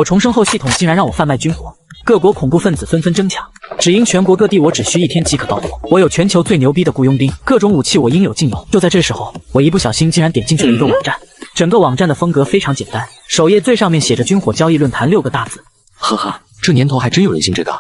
我重生后系统竟然让我贩卖军火，各国恐怖分子纷纷争抢，只因全国各地我只需1天即可到货。我有全球最牛逼的雇佣兵，各种武器我应有尽有。就在这时候，我一不小心竟然点进去了一个网站，整个网站的风格非常简单，首页最上面写着军火交易论坛6个大字。呵呵，这年头还真有人信这个。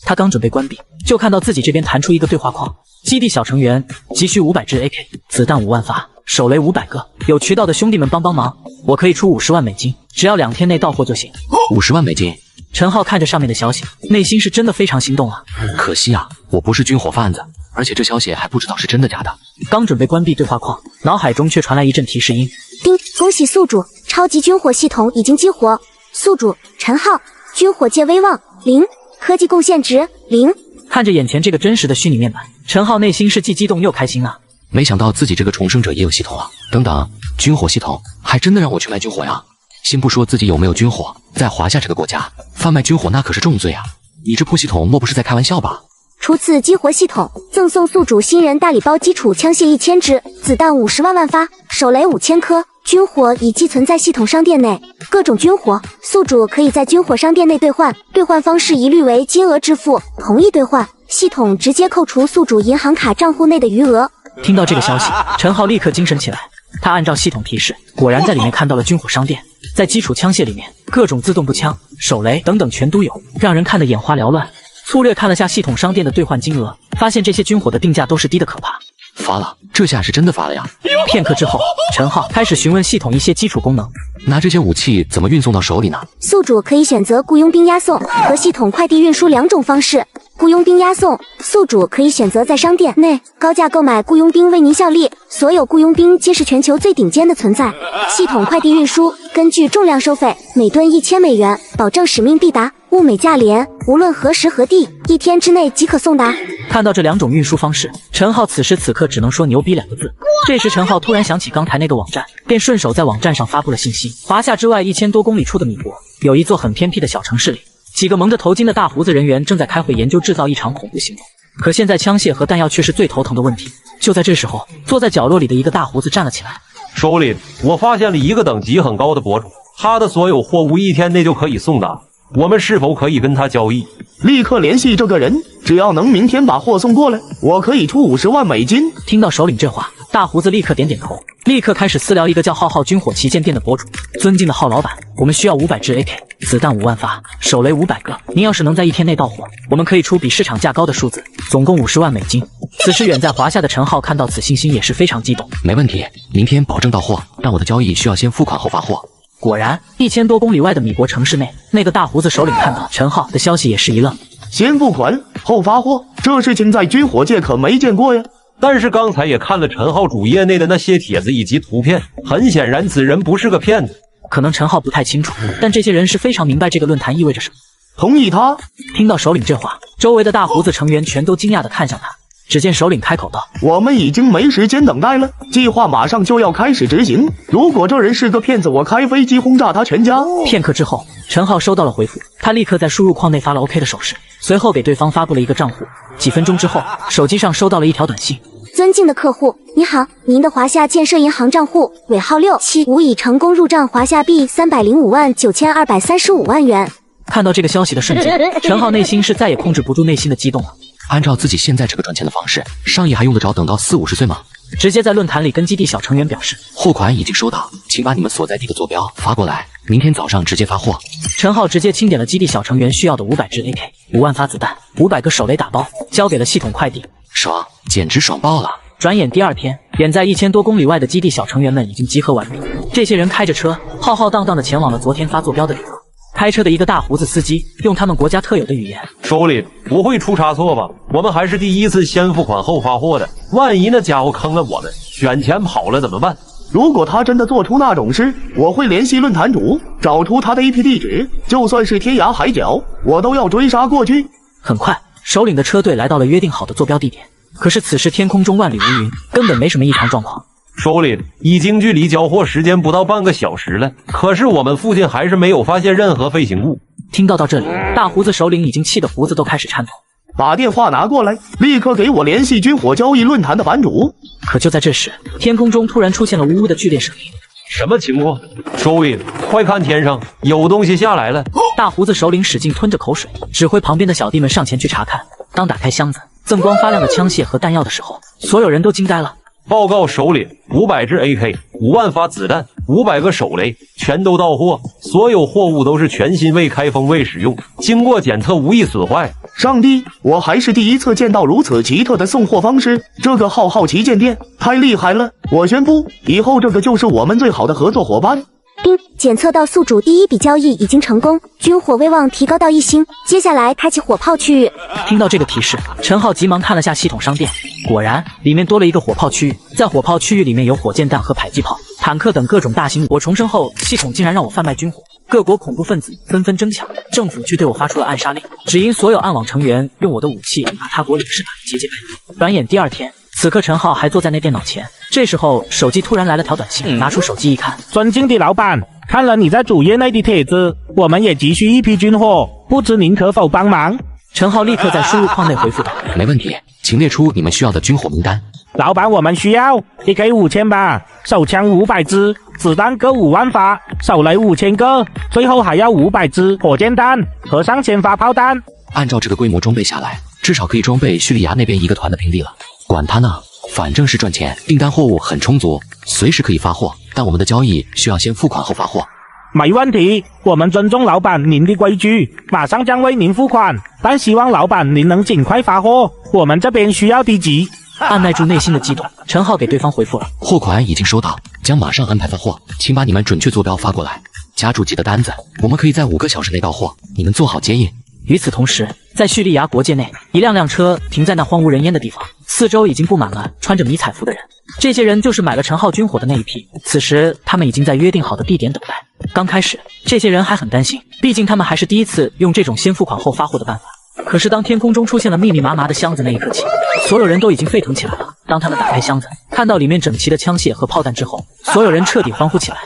他刚准备关闭，就看到自己这边弹出一个对话框：基地小成员急需500支 AK， 子弹5万发，手雷500个，有渠道的兄弟们帮帮忙，我可以出50万美金，只要2天内到货就行。50万美金？陈浩看着上面的消息，内心是真的非常心动啊。可惜啊，我不是军火贩子，而且这消息还不知道是真的假的。刚准备关闭对话框，脑海中却传来一阵提示音：叮，恭喜宿主，超级军火系统已经激活。宿主陈浩，军火界威望0，科技贡献值0。看着眼前这个真实的虚拟面板，陈浩内心是既激动又开心啊。没想到自己这个重生者也有系统了。等等，军火系统还真的让我去卖军火呀？先不说自己有没有军火，在华夏这个国家贩卖军火那可是重罪啊！你这破系统莫不是在开玩笑吧？除此激活系统，赠送宿主新人大礼包基础枪械1000支，子弹50万发，手雷5000颗。军火已寄存在系统商店内，各种军火，宿主可以在军火商店内兑换，兑换方式一律为金额支付，同意兑换，系统直接扣除宿主银行卡账户内的余额。听到这个消息，陈浩立刻精神起来。他按照系统提示，果然在里面看到了军火商店，在基础枪械里面，各种自动步枪、手雷等等全都有，让人看得眼花缭乱。粗略看了下系统商店的兑换金额，发现这些军火的定价都是低的可怕。发了，这下是真的发了呀！片刻之后，陈浩开始询问系统一些基础功能。那这些武器怎么运送到手里呢？宿主可以选择雇佣兵押送和系统快递运输2种方式。雇佣兵押送，宿主可以选择在商店内高价购买雇佣兵为您效力，所有雇佣兵皆是全球最顶尖的存在。系统快递运输，根据重量收费，每吨1000美元，保证使命必达，物美价廉，无论何时何地，1天之内即可送达。看到这2种运输方式，陈浩此时此刻只能说牛逼2个字。这时陈浩突然想起刚才那个网站，便顺手在网站上发布了信息：华夏之外1000多公里处的米国，有一座很偏僻的小城市里，几个蒙着头巾的大胡子人员正在开会研究制造一场恐怖行动。可现在枪械和弹药却是最头疼的问题。就在这时候，坐在角落里的一个大胡子站了起来：首领，我发现了一个等级很高的博主，他的所有货物1天内就可以送达，我们是否可以跟他交易？立刻联系这个人，只要能明天把货送过来，我可以出50万美金。听到首领这话，大胡子立刻点点头，立刻开始私聊一个叫浩军火旗舰店的博主：尊敬的浩老板，我们需要500支 AK， 子弹5万发，手雷500个，您要是能在1天内到货，我们可以出比市场价高的数字，总共50万美金。此时远在华夏的陈浩看到此信息也是非常激动。没问题，明天保证到货，但我的交易需要先付款后发货。果然，1000多公里外的米国城市内，那个大胡子首领看到陈浩的消息也是一愣：先付款后发货，这事情在军火界可没见过呀。但是刚才也看了陈浩主页内的那些帖子以及图片，很显然此人不是个骗子。可能陈浩不太清楚，但这些人是非常明白这个论坛意味着什么。同意他。听到首领这话，周围的大胡子成员全都惊讶地看向他。只见首领开口道：我们已经没时间等待了，计划马上就要开始执行。如果这人是个骗子，我开飞机轰炸他全家。片刻之后，陈浩收到了回复，他立刻在输入框内发了 OK 的手势，随后给对方发布了一个账户。几分钟之后，手机上收到了一条短信：尊敬的客户，你好，您的华夏建设银行账户尾号675已成功入账华夏币3059235万元。看到这个消息的瞬间，陈浩内心是再也控制不住内心的激动了。按照自己现在这个赚钱的方式，上亿还用得着等到40-50岁吗？直接在论坛里跟基地小成员表示：货款已经收到，请把你们所在地的坐标发过来，明天早上直接发货。陈浩直接清点了基地小成员需要的500支 AK、5万发子弹、500个手雷打包，交给了系统快递。爽，简直爽爆了！转眼第2天，远在1000多公里外的基地小成员们已经集合完毕。这些人开着车，浩浩荡荡地前往了昨天发坐标的地方。开车的一个大胡子司机用他们国家特有的语言：首领，不会出差错吧？我们还是第一次先付款后发货的，万一那家伙坑了我们，选钱跑了怎么办？如果他真的做出那种事，我会联系论坛主，找出他的 IP 地址，就算是天涯海角，我都要追杀过去。很快，首领的车队来到了约定好的坐标地点，可是此时天空中万里无云，根本没什么异常状况。首领，已经距离交货时间不到半个小时了，可是我们附近还是没有发现任何飞行物。听到这里，大胡子首领已经气得胡子都开始颤抖。把电话拿过来，立刻给我联系军火交易论坛的版主。可就在这时，天空中突然出现了呜呜的剧烈声音，什么情况？首领，快看天上有东西下来了！大胡子首领使劲吞着口水，指挥旁边的小弟们上前去查看。当打开箱子，锃光发亮的枪械和弹药的时候，所有人都惊呆了。报告首领，500支 AK，5万发子弹，500个手雷，全都到货。所有货物都是全新未开封未使用，经过检测无一损坏。上帝，我还是第一次见到如此奇特的送货方式，这个浩浩旗舰店太厉害了！我宣布，以后这个就是我们最好的合作伙伴。丁，检测到宿主第一笔交易已经成功，军火威望提高到1星。接下来开启火炮区域。听到这个提示，陈浩急忙看了下系统商店，果然里面多了一个火炮区域。在火炮区域里面有火箭弹和迫击炮、坦克等各种大型。我重生后，系统竟然让我贩卖军火，各国恐怖分子纷纷争抢，政府却对我发出了暗杀令，只因所有暗网成员用我的武器把他国领事团节节败退。转眼第二天。此刻陈浩还坐在那电脑前，这时候手机突然来了条短信，拿出手机一看，尊敬的老板，看了你在主页内的帖子，我们也急需一批军火，不知您可否帮忙？陈浩立刻在输入框内回复道：没问题，请列出你们需要的军火名单。老板，我们需要AK 5000把，手枪500支，子弹各5万发，手雷5000个，最后还要500支火箭弹和上千发炮弹。按照这个规模装备下来，至少可以装备叙利亚那边一个团的兵力了。管他呢，反正是赚钱，订单货物很充足，随时可以发货。但我们的交易需要先付款后发货。没问题，我们尊重老板您的规矩，马上将为您付款，但希望老板您能尽快发货，我们这边需要的急。按耐住内心的激动，陈浩给对方回复了：货款已经收到，将马上安排发货，请把你们准确坐标发过来，加注记的单子，我们可以在5个小时内到货，你们做好接应。与此同时，在叙利亚国界内，一辆辆车停在那荒无人烟的地方，四周已经布满了穿着迷彩服的人。这些人就是买了陈浩军火的那一批。此时，他们已经在约定好的地点等待。刚开始，这些人还很担心，毕竟他们还是第一次用这种先付款后发货的办法。可是，当天空中出现了密密麻麻的箱子那一刻起，所有人都已经沸腾起来了。当他们打开箱子，看到里面整齐的枪械和炮弹之后，所有人彻底欢呼起来。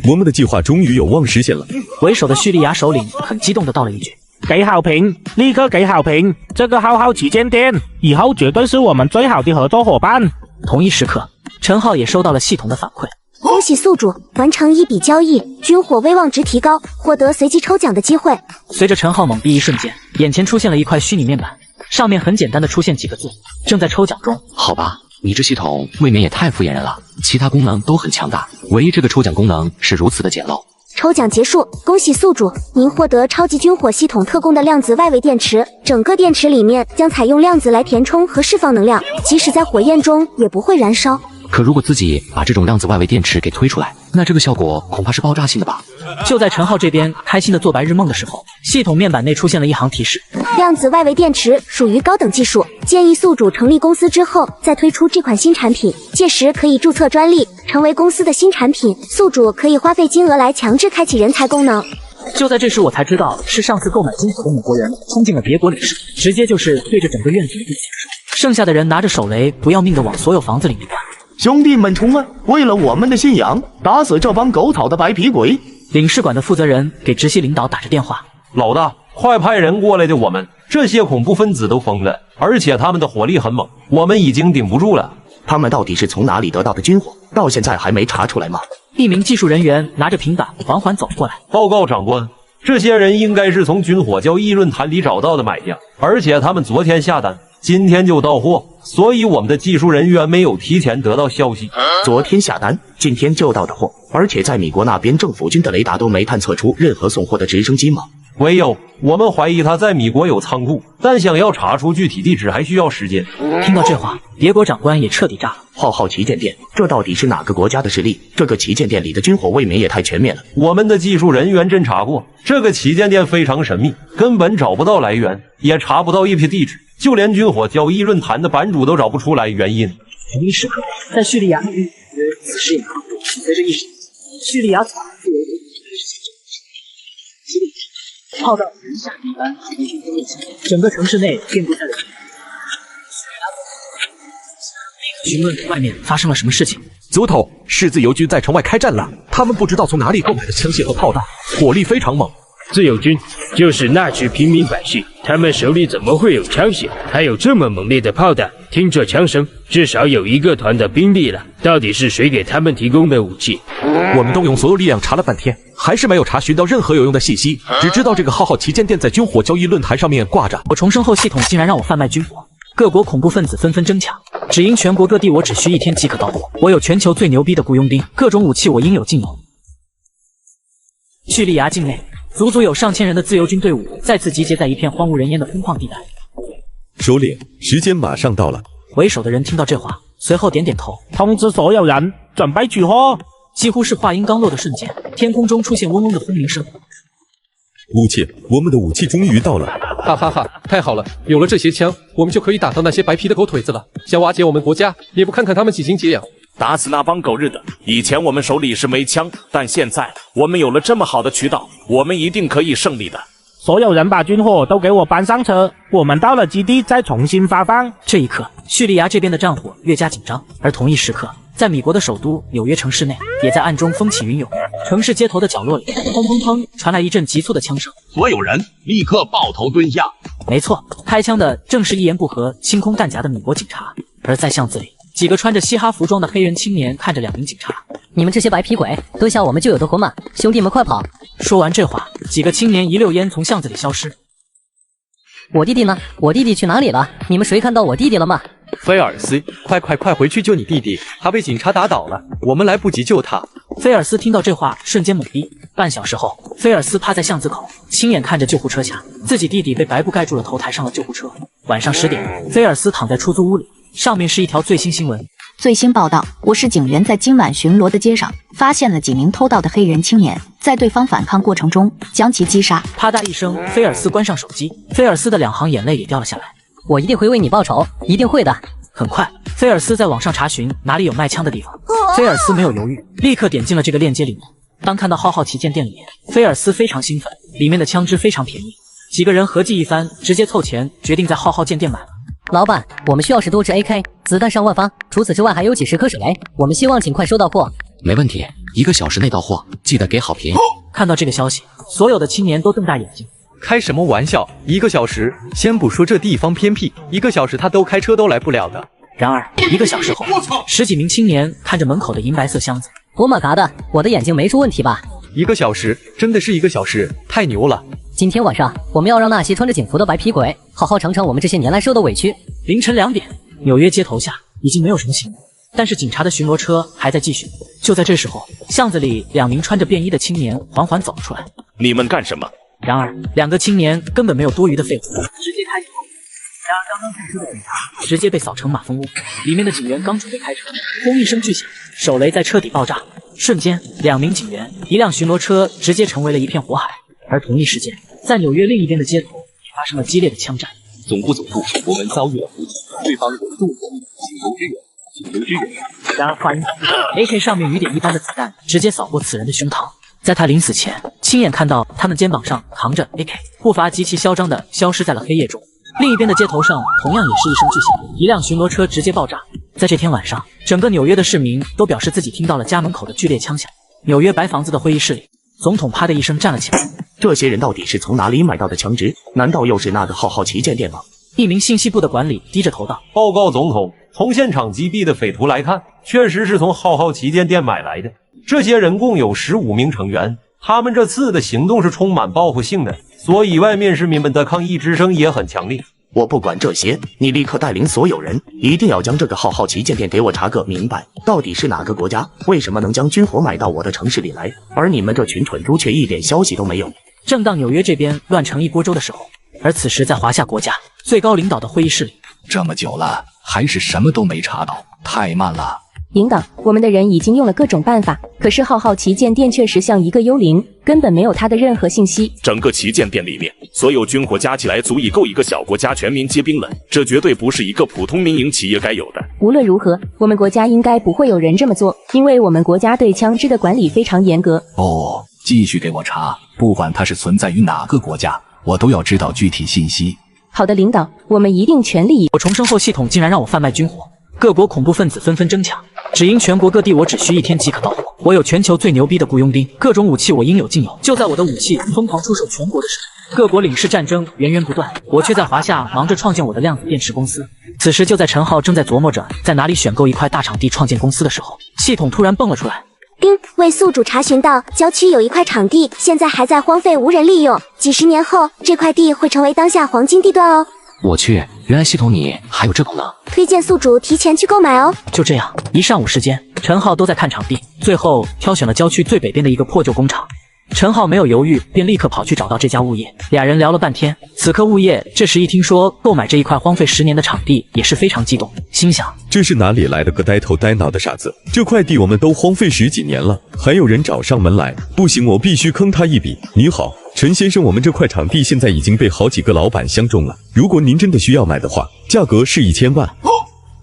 我们的计划终于有望实现了。为首的叙利亚首领很激动地道了一句。给好评，立刻给好评！这个浩浩旗舰店以后绝对是我们最好的合作伙伴。同一时刻，陈浩也收到了系统的反馈。恭喜宿主完成一笔交易，军火威望值提高，获得随机抽奖的机会。随着陈浩懵逼一瞬间，眼前出现了一块虚拟面板，上面很简单的出现几个字：正在抽奖中。好吧，你这系统未免也太敷衍人了，其他功能都很强大，唯一这个抽奖功能是如此的简陋。抽奖结束，恭喜宿主，您获得超级军火系统特供的量子外围电池。整个电池里面将采用量子来填充和释放能量，即使在火焰中也不会燃烧。可如果自己把这种量子外围电池给推出来，那这个效果恐怕是爆炸性的吧？就在陈浩这边开心的做白日梦的时候，系统面板内出现了一行提示：量子外围电池属于高等技术，建议宿主成立公司之后再推出这款新产品，届时可以注册专利，成为公司的新产品。宿主可以花费金额来强制开启人才功能。就在这时，我才知道是上次购买军火的美国人冲进了别国领事，直接就是对着整个院子的地起手，剩下的人拿着手雷不要命的往所有房子里面灌。兄弟们冲啊！为了我们的信仰，打死这帮狗草的白皮鬼！领事馆的负责人给直系领导打着电话：老大，快派人过来的，我们这些恐怖分子都疯了，而且他们的火力很猛，我们已经顶不住了。他们到底是从哪里得到的军火？到现在还没查出来吗？一名技术人员拿着平板缓缓走过来。报告长官，这些人应该是从军火交易论坛里找到的买家，而且他们昨天下单，今天就到货，所以我们的技术人员没有提前得到消息。昨天下单，今天就到的货，而且在米国那边政府军的雷达都没探测出任何送货的直升机吗？唯有我们怀疑他在米国有仓库，但想要查出具体地址还需要时间。听到这话，别国长官也彻底炸了。浩浩旗舰店，这到底是哪个国家的势力？这个旗舰店里的军火未免也太全面了。我们的技术人员侦查过，这个旗舰店非常神秘，根本找不到来源，也查不到 IP 地址，就连军火交易论坛的版主都找不出来原因。同一时刻，在叙利亚此时也随着一声叙利亚自由炮弹如下一般整个城市内遍布在了询问外面发生了什么事情。族头，是自由军在城外开战了，他们不知道从哪里购买的枪械和炮弹，火力非常猛。自由军就是那群平民百姓，他们手里怎么会有枪械，还有这么猛烈的炮弹？听这枪声，至少有1个团的兵力了。到底是谁给他们提供的武器？我们动用所有力量查了半天，还是没有查询到任何有用的信息，只知道这个浩浩旗舰店在军火交易论坛上面挂着。我重生后，系统竟然让我贩卖军火，各国恐怖分子纷纷争抢，只因全国各地我只需1天即可到货。我有全球最牛逼的雇佣兵，各种武器我应有尽有。叙利亚境内，足足有上千人的自由军队伍再次集结在一片荒无人烟的空旷地带。首领，时间马上到了。为首的人听到这话，随后点点头，通知所有人准备取货。几乎是话音刚落的瞬间，天空中出现嗡嗡的轰鸣声。武器，我们的武器终于到了！哈哈哈，太好了！有了这些枪，我们就可以打到那些白皮的狗腿子了。想瓦解我们国家，也不看看他们几斤几两。打死那帮狗日的！以前我们手里是没枪，但现在我们有了这么好的渠道，我们一定可以胜利的。所有人把军火都给我搬上车，我们到了基地再重新发放。这一刻，叙利亚这边的战火越加紧张，而同一时刻，在米国的首都纽约城市内，也在暗中风起云涌。城市街头的角落里，砰砰砰传来一阵急促的枪声。所有人立刻抱头蹲下。没错，开枪的正是一言不合清空弹夹的米国警察。而在巷子里，几个穿着嘻哈服装的黑人青年看着2名警察。你们这些白皮鬼，蹲下我们就有的活嘛！兄弟们快跑！说完这话，几个青年一溜烟从巷子里消失。我弟弟呢？我弟弟去哪里了？你们谁看到我弟弟了吗？菲尔斯，快回去救你弟弟，他被警察打倒了，我们来不及救他。菲尔斯听到这话，瞬间懵逼。半小时后，菲尔斯趴在巷子口，亲眼看着救护车下自己弟弟被白布盖住了头，抬上了救护车。晚上10点，菲尔斯躺在出租屋里，上面是一条最新新闻。最新报道，我市警员在今晚巡逻的街上发现了几名偷盗的黑人青年，在对方反抗过程中将其击杀。啪嗒一声，菲尔斯关上手机，菲尔斯的2行眼泪也掉了下来。我一定会为你报仇，一定会的。很快，菲尔斯在网上查询哪里有卖枪的地方。菲尔斯没有犹豫，立刻点进了这个链接里面。当看到浩浩旗舰店里面，菲尔斯非常兴奋，里面的枪支非常便宜。几个人合计一番，直接凑钱，决定在浩浩舰店买了。老板，我们需要10多支 AK， 子弹上万发，除此之外还有几10颗手雷，我们希望尽快收到货。没问题，1个小时内到货，记得给好评。看到这个消息，所有的青年都瞪大眼睛。开什么玩笑？1个小时，先不说这地方偏僻，1个小时他都开车都来不了的。然而1个小时后，10几名青年看着门口的银白色箱子。我马嘎的，我的眼睛没出问题吧？1个小时，真的是1个小时，太牛了！今天晚上，我们要让那些穿着警服的白皮鬼好好尝尝我们这些年来受的委屈。凌晨2点，纽约街头下已经没有什么行人，但是警察的巡逻车还在继续。就在这时候，巷子里2名穿着便衣的青年缓缓走了出来。你们干什么？然而2个青年根本没有多余的废话，直接开始。然而刚刚开车的警察直接被扫成马蜂窝，里面的警员刚准备开车，轰一声巨响，手雷在车底爆炸，瞬间2名警员、1辆巡逻车直接成为了一片火海。而同一时间，在纽约另一边的街头也发生了激烈的枪战。总部，我们遭遇了伏击，对方有纵火，请求支援。然而话音刚落 ，AK 上面雨点一般的子弹直接扫过此人的胸膛。在他临死前，亲眼看到他们肩膀上扛着 AK， 步伐极其嚣张地消失在了黑夜中。另一边的街头上同样也是一声巨响，1辆巡逻车直接爆炸。在这天晚上，整个纽约的市民都表示自己听到了家门口的剧烈枪响。纽约白房子的会议室里，总统啪的一声站了起来。这些人到底是从哪里买到的枪支？难道又是那个浩浩旗舰店吗？一名信息部的管理低着头道：“报告总统，从现场击毙的匪徒来看，确实是从浩浩旗舰店买来的。这些人共有15名成员，他们这次的行动是充满报复性的，所以外面市民们的抗议之声也很强烈。我不管这些，你立刻带领所有人，一定要将这个浩浩旗舰店给我查个明白，到底是哪个国家，为什么能将军火买到我的城市里来，而你们这群蠢猪却一点消息都没有。”正当纽约这边乱成一锅粥的时候，而此时在华夏国家最高领导的会议室里，这么久了，还是什么都没查到，太慢了。领导，我们的人已经用了各种办法，可是浩浩旗舰店确实像一个幽灵，根本没有他的任何信息。整个旗舰店里面，所有军火加起来足以够一个小国家全民皆兵了，这绝对不是一个普通民营企业该有的。无论如何，我们国家应该不会有人这么做，因为我们国家对枪支的管理非常严格。哦，继续给我查，不管它是存在于哪个国家，我都要知道具体信息。好的，领导，我们一定全力以赴。我重生后，系统竟然让我贩卖军火，各国恐怖分子纷纷争抢，只因全国各地我只需1天即可到货。我有全球最牛逼的雇佣兵，各种武器我应有尽有。就在我的武器疯狂出售全国的时候，各国领事战争源源不断，我却在华夏忙着创建我的量子电池公司。此时就在陈浩正在琢磨着在哪里选购一块大场地创建公司的时候，系统突然蹦了出来。丁，为宿主查询到郊区有一块场地，现在还在荒废无人利用，几十年后这块地会成为当下黄金地段哦。我去，原来系统你还有这功能，推荐宿主提前去购买哦。就这样，一上午时间，陈浩都在看场地，最后挑选了郊区最北边的一个破旧工厂。陈浩没有犹豫，便立刻跑去找到这家物业。俩人聊了半天，此刻物业这时一听说购买这一块荒废10年的场地，也是非常激动，心想：这是哪里来的个呆头呆脑的傻子？这块地我们都荒废10几年了，还有人找上门来，不行，我必须坑他一笔。你好，陈先生，我们这块场地现在已经被好几个老板相中了，如果您真的需要买的话，价格是1000万。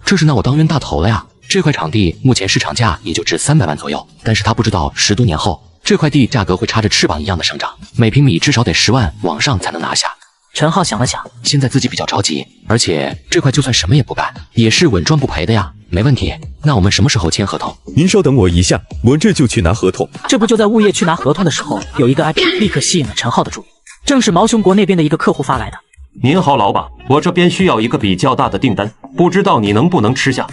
这是拿我当冤大头了呀！这块场地目前市场价也就值300万左右，但是他不知道10多年后，这块地价格会插着翅膀一样的生长，每平米至少得10万往上才能拿下。陈浩想了想，现在自己比较着急，而且这块就算什么也不干，也是稳赚不赔的呀。没问题，那我们什么时候签合同？您稍等我一下，我这就去拿合同。这不就在物业去拿合同的时候，有一个 IP 立刻吸引了陈浩的注意，正是毛熊国那边的一个客户发来的。您好，老板，我这边需要一个比较大的订单，不知道你能不能吃下？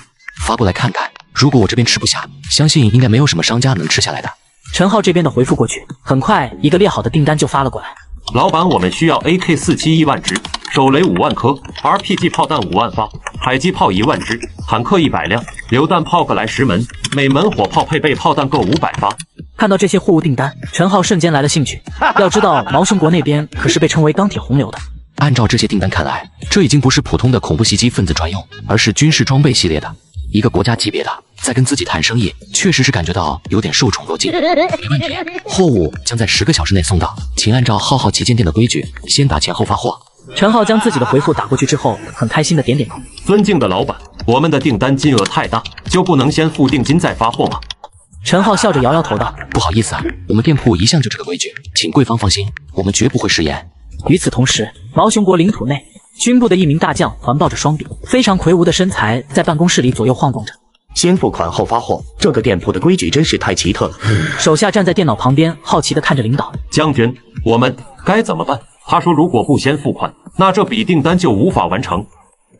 发过来看看，如果我这边吃不下，相信应该没有什么商家能吃下来的。陈浩这边的回复过去，很快一个列好的订单就发了过来。老板，我们需要 AK-47 1万支，手雷5万颗 ，RPG 炮弹5万发，迫击炮1万支，坦克100辆，榴弹炮各来10门，每门火炮配备炮弹各500发。看到这些货物订单，陈浩瞬间来了兴趣。要知道，毛熊国那边可是被称为钢铁洪流的。按照这些订单看来，这已经不是普通的恐怖袭击分子专用，而是军事装备系列的。一个国家级别的在跟自己谈生意，确实是感觉到有点受宠若惊。没问题，货物将在10个小时内送到，请按照浩浩旗舰店的规矩，先打钱后发货。陈浩将自己的回复打过去之后，很开心的点点头。尊敬的老板，我们的订单金额太大，就不能先付定金再发货吗？陈浩笑着摇摇头道：不好意思啊，我们店铺一向就这个规矩，请贵方放心，我们绝不会食言。与此同时，毛熊国领土内，军部的一名大将环抱着双臂，非常魁梧的身材在办公室里左右晃动着。先付款后发货，这个店铺的规矩真是太奇特了。手下站在电脑旁边，好奇地看着领导。将军，我们该怎么办？他说如果不先付款，那这笔订单就无法完成。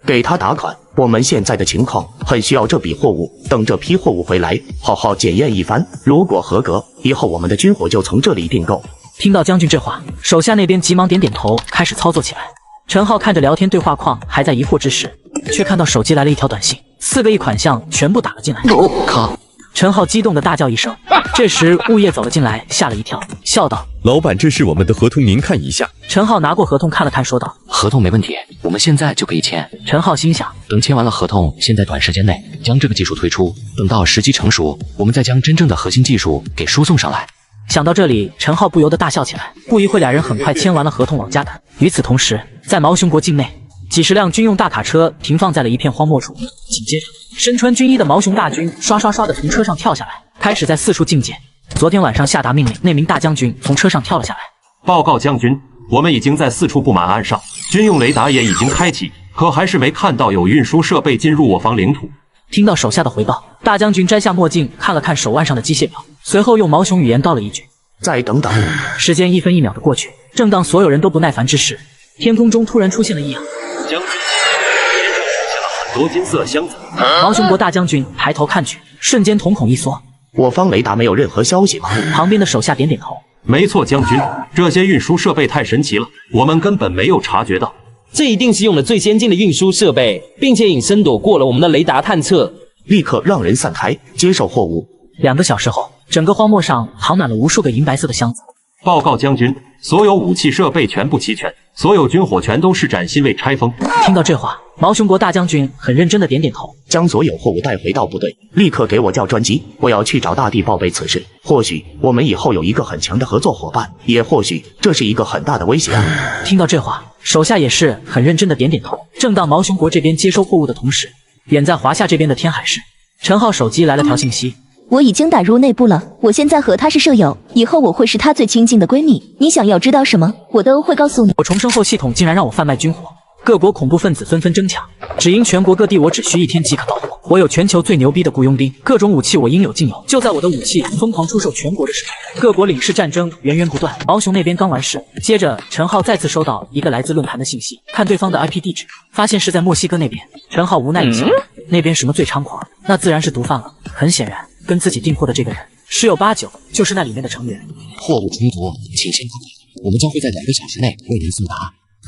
给他打款，我们现在的情况很需要这笔货物，等这批货物回来，好好检验一番，如果合格，以后我们的军火就从这里订购。听到将军这话，手下那边急忙点点头，开始操作起来。陈浩看着聊天对话框，还在疑惑之时，却看到手机来了一条短信，4个亿款项全部打了进来。靠！陈浩激动的大叫一声。这时物业走了进来，吓了一跳，笑道：老板，这是我们的合同，您看一下。陈浩拿过合同看了看，说道：合同没问题，我们现在就可以签。陈浩心想，等签完了合同，现在短时间内将这个技术推出，等到时机成熟，我们再将真正的核心技术给输送上来。想到这里，陈浩不由得大笑起来。不一会，俩人很快签完了合同往家赶。与此同时，在毛熊国境内，几十辆军用大卡车停放在了一片荒漠处。紧接着，身穿军衣的毛熊大军刷刷刷地从车上跳下来，开始在四处觐见。昨天晚上下达命令，那名大将军从车上跳了下来。报告将军，我们已经在4处布满岸上，军用雷达也已经开启，可还是没看到有运输设备进入我方领土。听到手下的回报，大将军摘下墨镜，看了看手腕上的机械表，随后用毛熊语言道了一句：再等等。时间1分1秒的过去，正当所有人都不耐烦之时，天空中突然出现了异样。将军，天上出现了很多金色箱子。毛熊国大将军抬头看去，瞬间瞳孔一缩。我方雷达没有任何消息吗？旁边的手下点点头。没错，将军，这些运输设备太神奇了，我们根本没有察觉到。这一定是用了最先进的运输设备，并且隐身躲过了我们的雷达探测。立刻让人散开，接受货物。2个小时后，整个荒漠上躺满了无数个银白色的箱子。报告将军，所有武器设备全部齐全，所有军火全都施展新未拆封。听到这话，毛熊国大将军很认真的点点头，将所有货物带回到部队，立刻给我叫专机，我要去找大帝报备此事。或许我们以后有一个很强的合作伙伴，也或许这是一个很大的威胁啊！听到这话，手下也是很认真的点点头。正当毛熊国这边接收货物的同时，远在华夏这边的天海市，陈浩手机来了条信息。我已经打入内部了，我现在和他是舍友，以后我会是他最亲近的闺蜜。你想要知道什么，我都会告诉你。我重生后系统竟然让我贩卖军火，各国恐怖分子纷纷争抢，只因全国各地我只需1天即可到货。我有全球最牛逼的雇佣兵，各种武器我应有尽有。就在我的武器疯狂出售全国的时候，各国领事战争源源不断。毛熊那边刚完事，接着陈浩再次收到一个来自论坛的信息，看对方的 IP 地址，发现是在墨西哥那边。陈浩无奈一笑，那边什么最猖狂，那自然是毒贩了。很显然，跟自己订货的这个人十有八九就是那里面的成员。货物充足，请先购买，我们将会在2个小时内为您送达。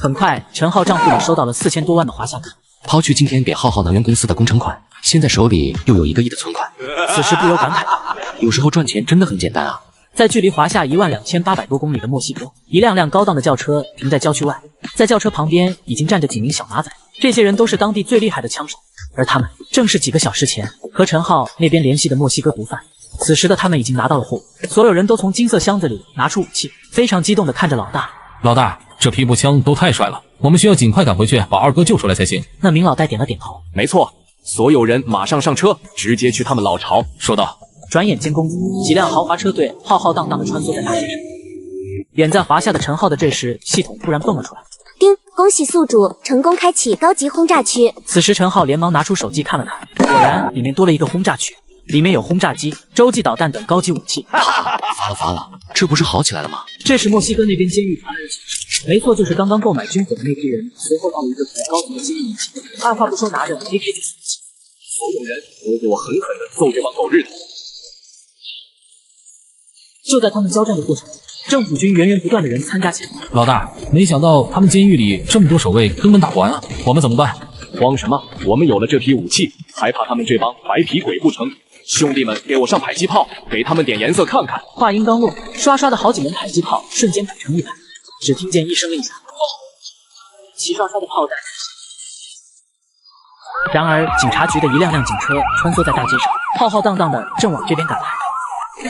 很快，陈浩账户里收到了4000多万的华夏卡。抛去今天给浩浩能源公司的工程款，现在手里又有1个亿的存款。此时不由感慨，有时候赚钱真的很简单啊。在距离华夏12800多公里的墨西哥，一辆辆高档的轿车停在郊区外，在轿车旁边已经站着几名小马仔，这些人都是当地最厉害的枪手，而他们正是几个小时前和陈浩那边联系的墨西哥毒贩。此时的他们已经拿到了货物，所有人都从金色箱子里拿出武器，非常激动地看着老大。老大，这皮步枪都太帅了，我们需要尽快赶回去把二哥救出来才行。那明老戴点了点头，没错，所有人马上上车，直接去他们老巢。说道。转眼间，几辆豪华车队浩浩荡荡地穿梭在大街上。远在华夏的陈浩的这时，系统突然蹦了出来。叮！恭喜宿主成功开启高级轰炸区。此时陈浩连忙拿出手机看了看，果然里面多了一个轰炸区，里面有轰炸机、洲际导弹等高级武器。发了，这不是好起来了吗？这时墨西哥那边监狱传来了警示，没错，就是刚刚购买军火的那批人，随后到了一个高级的监狱武器，二话不说拿着 AK-47，所有人都给我狠狠地揍这帮狗日的！就在他们交战的过程中，政府军源源不断的人参加起来。老大，没想到他们监狱里这么多守卫，根本打不完啊！我们怎么办？慌什么？我们有了这批武器，还怕他们这帮白皮鬼不成？兄弟们，给我上迫击炮，给他们点颜色看看。话音刚落，刷刷的好几门迫击炮瞬间摆成一排，只听见一声令下，齐刷刷的炮弹。然而，警察局的一辆辆警车穿梭在大街上，浩浩荡荡的正往这边赶来。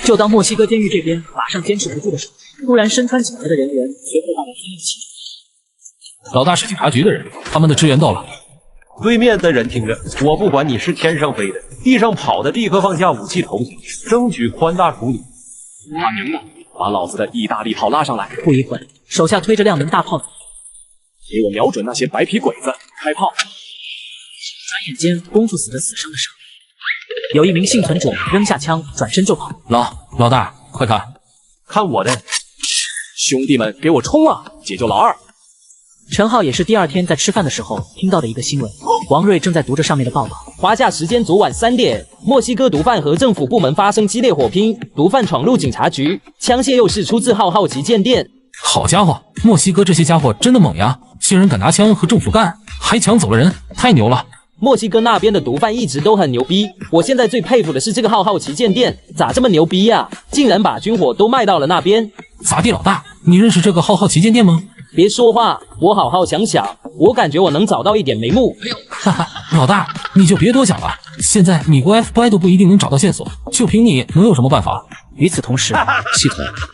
就当墨西哥监狱这边马上坚持不住的时候，突然身穿警服的人员随后到来参与其中。老大是警察局的人，他们的支援到了。对面的人听着，我不管你是天上飞的、地上跑的，立刻放下武器投降，争取宽大处理。他娘的，把老子的意大利炮拉上来！不一会，手下推着2门大炮，给我瞄准那些白皮鬼子，开炮！转眼间，功夫死的死伤的少。有一名幸存者扔下枪，转身就跑。老大，快看，看我的！兄弟们，给我冲啊！解救老二！陈浩也是第2天在吃饭的时候听到的一个新闻，王瑞正在读着上面的报道。华夏时间昨晚3点，墨西哥毒贩和政府部门发生激烈火拼，毒贩闯入警察局，枪械又是出自浩浩旗舰店。好家伙，墨西哥这些家伙真的猛呀！竟然敢拿枪和政府干，还抢走了人，太牛了！墨西哥那边的毒贩一直都很牛逼，我现在最佩服的是这个浩浩旗舰店，咋这么牛逼呀？竟然把军火都卖到了那边。咋地，老大，你认识这个浩浩旗舰店吗？别说话，我好好想想，我感觉我能找到一点眉目。哈哈，老大，你就别多想了，现在美国 FBI 都不一定能找到线索，就凭你能有什么办法？与此同时，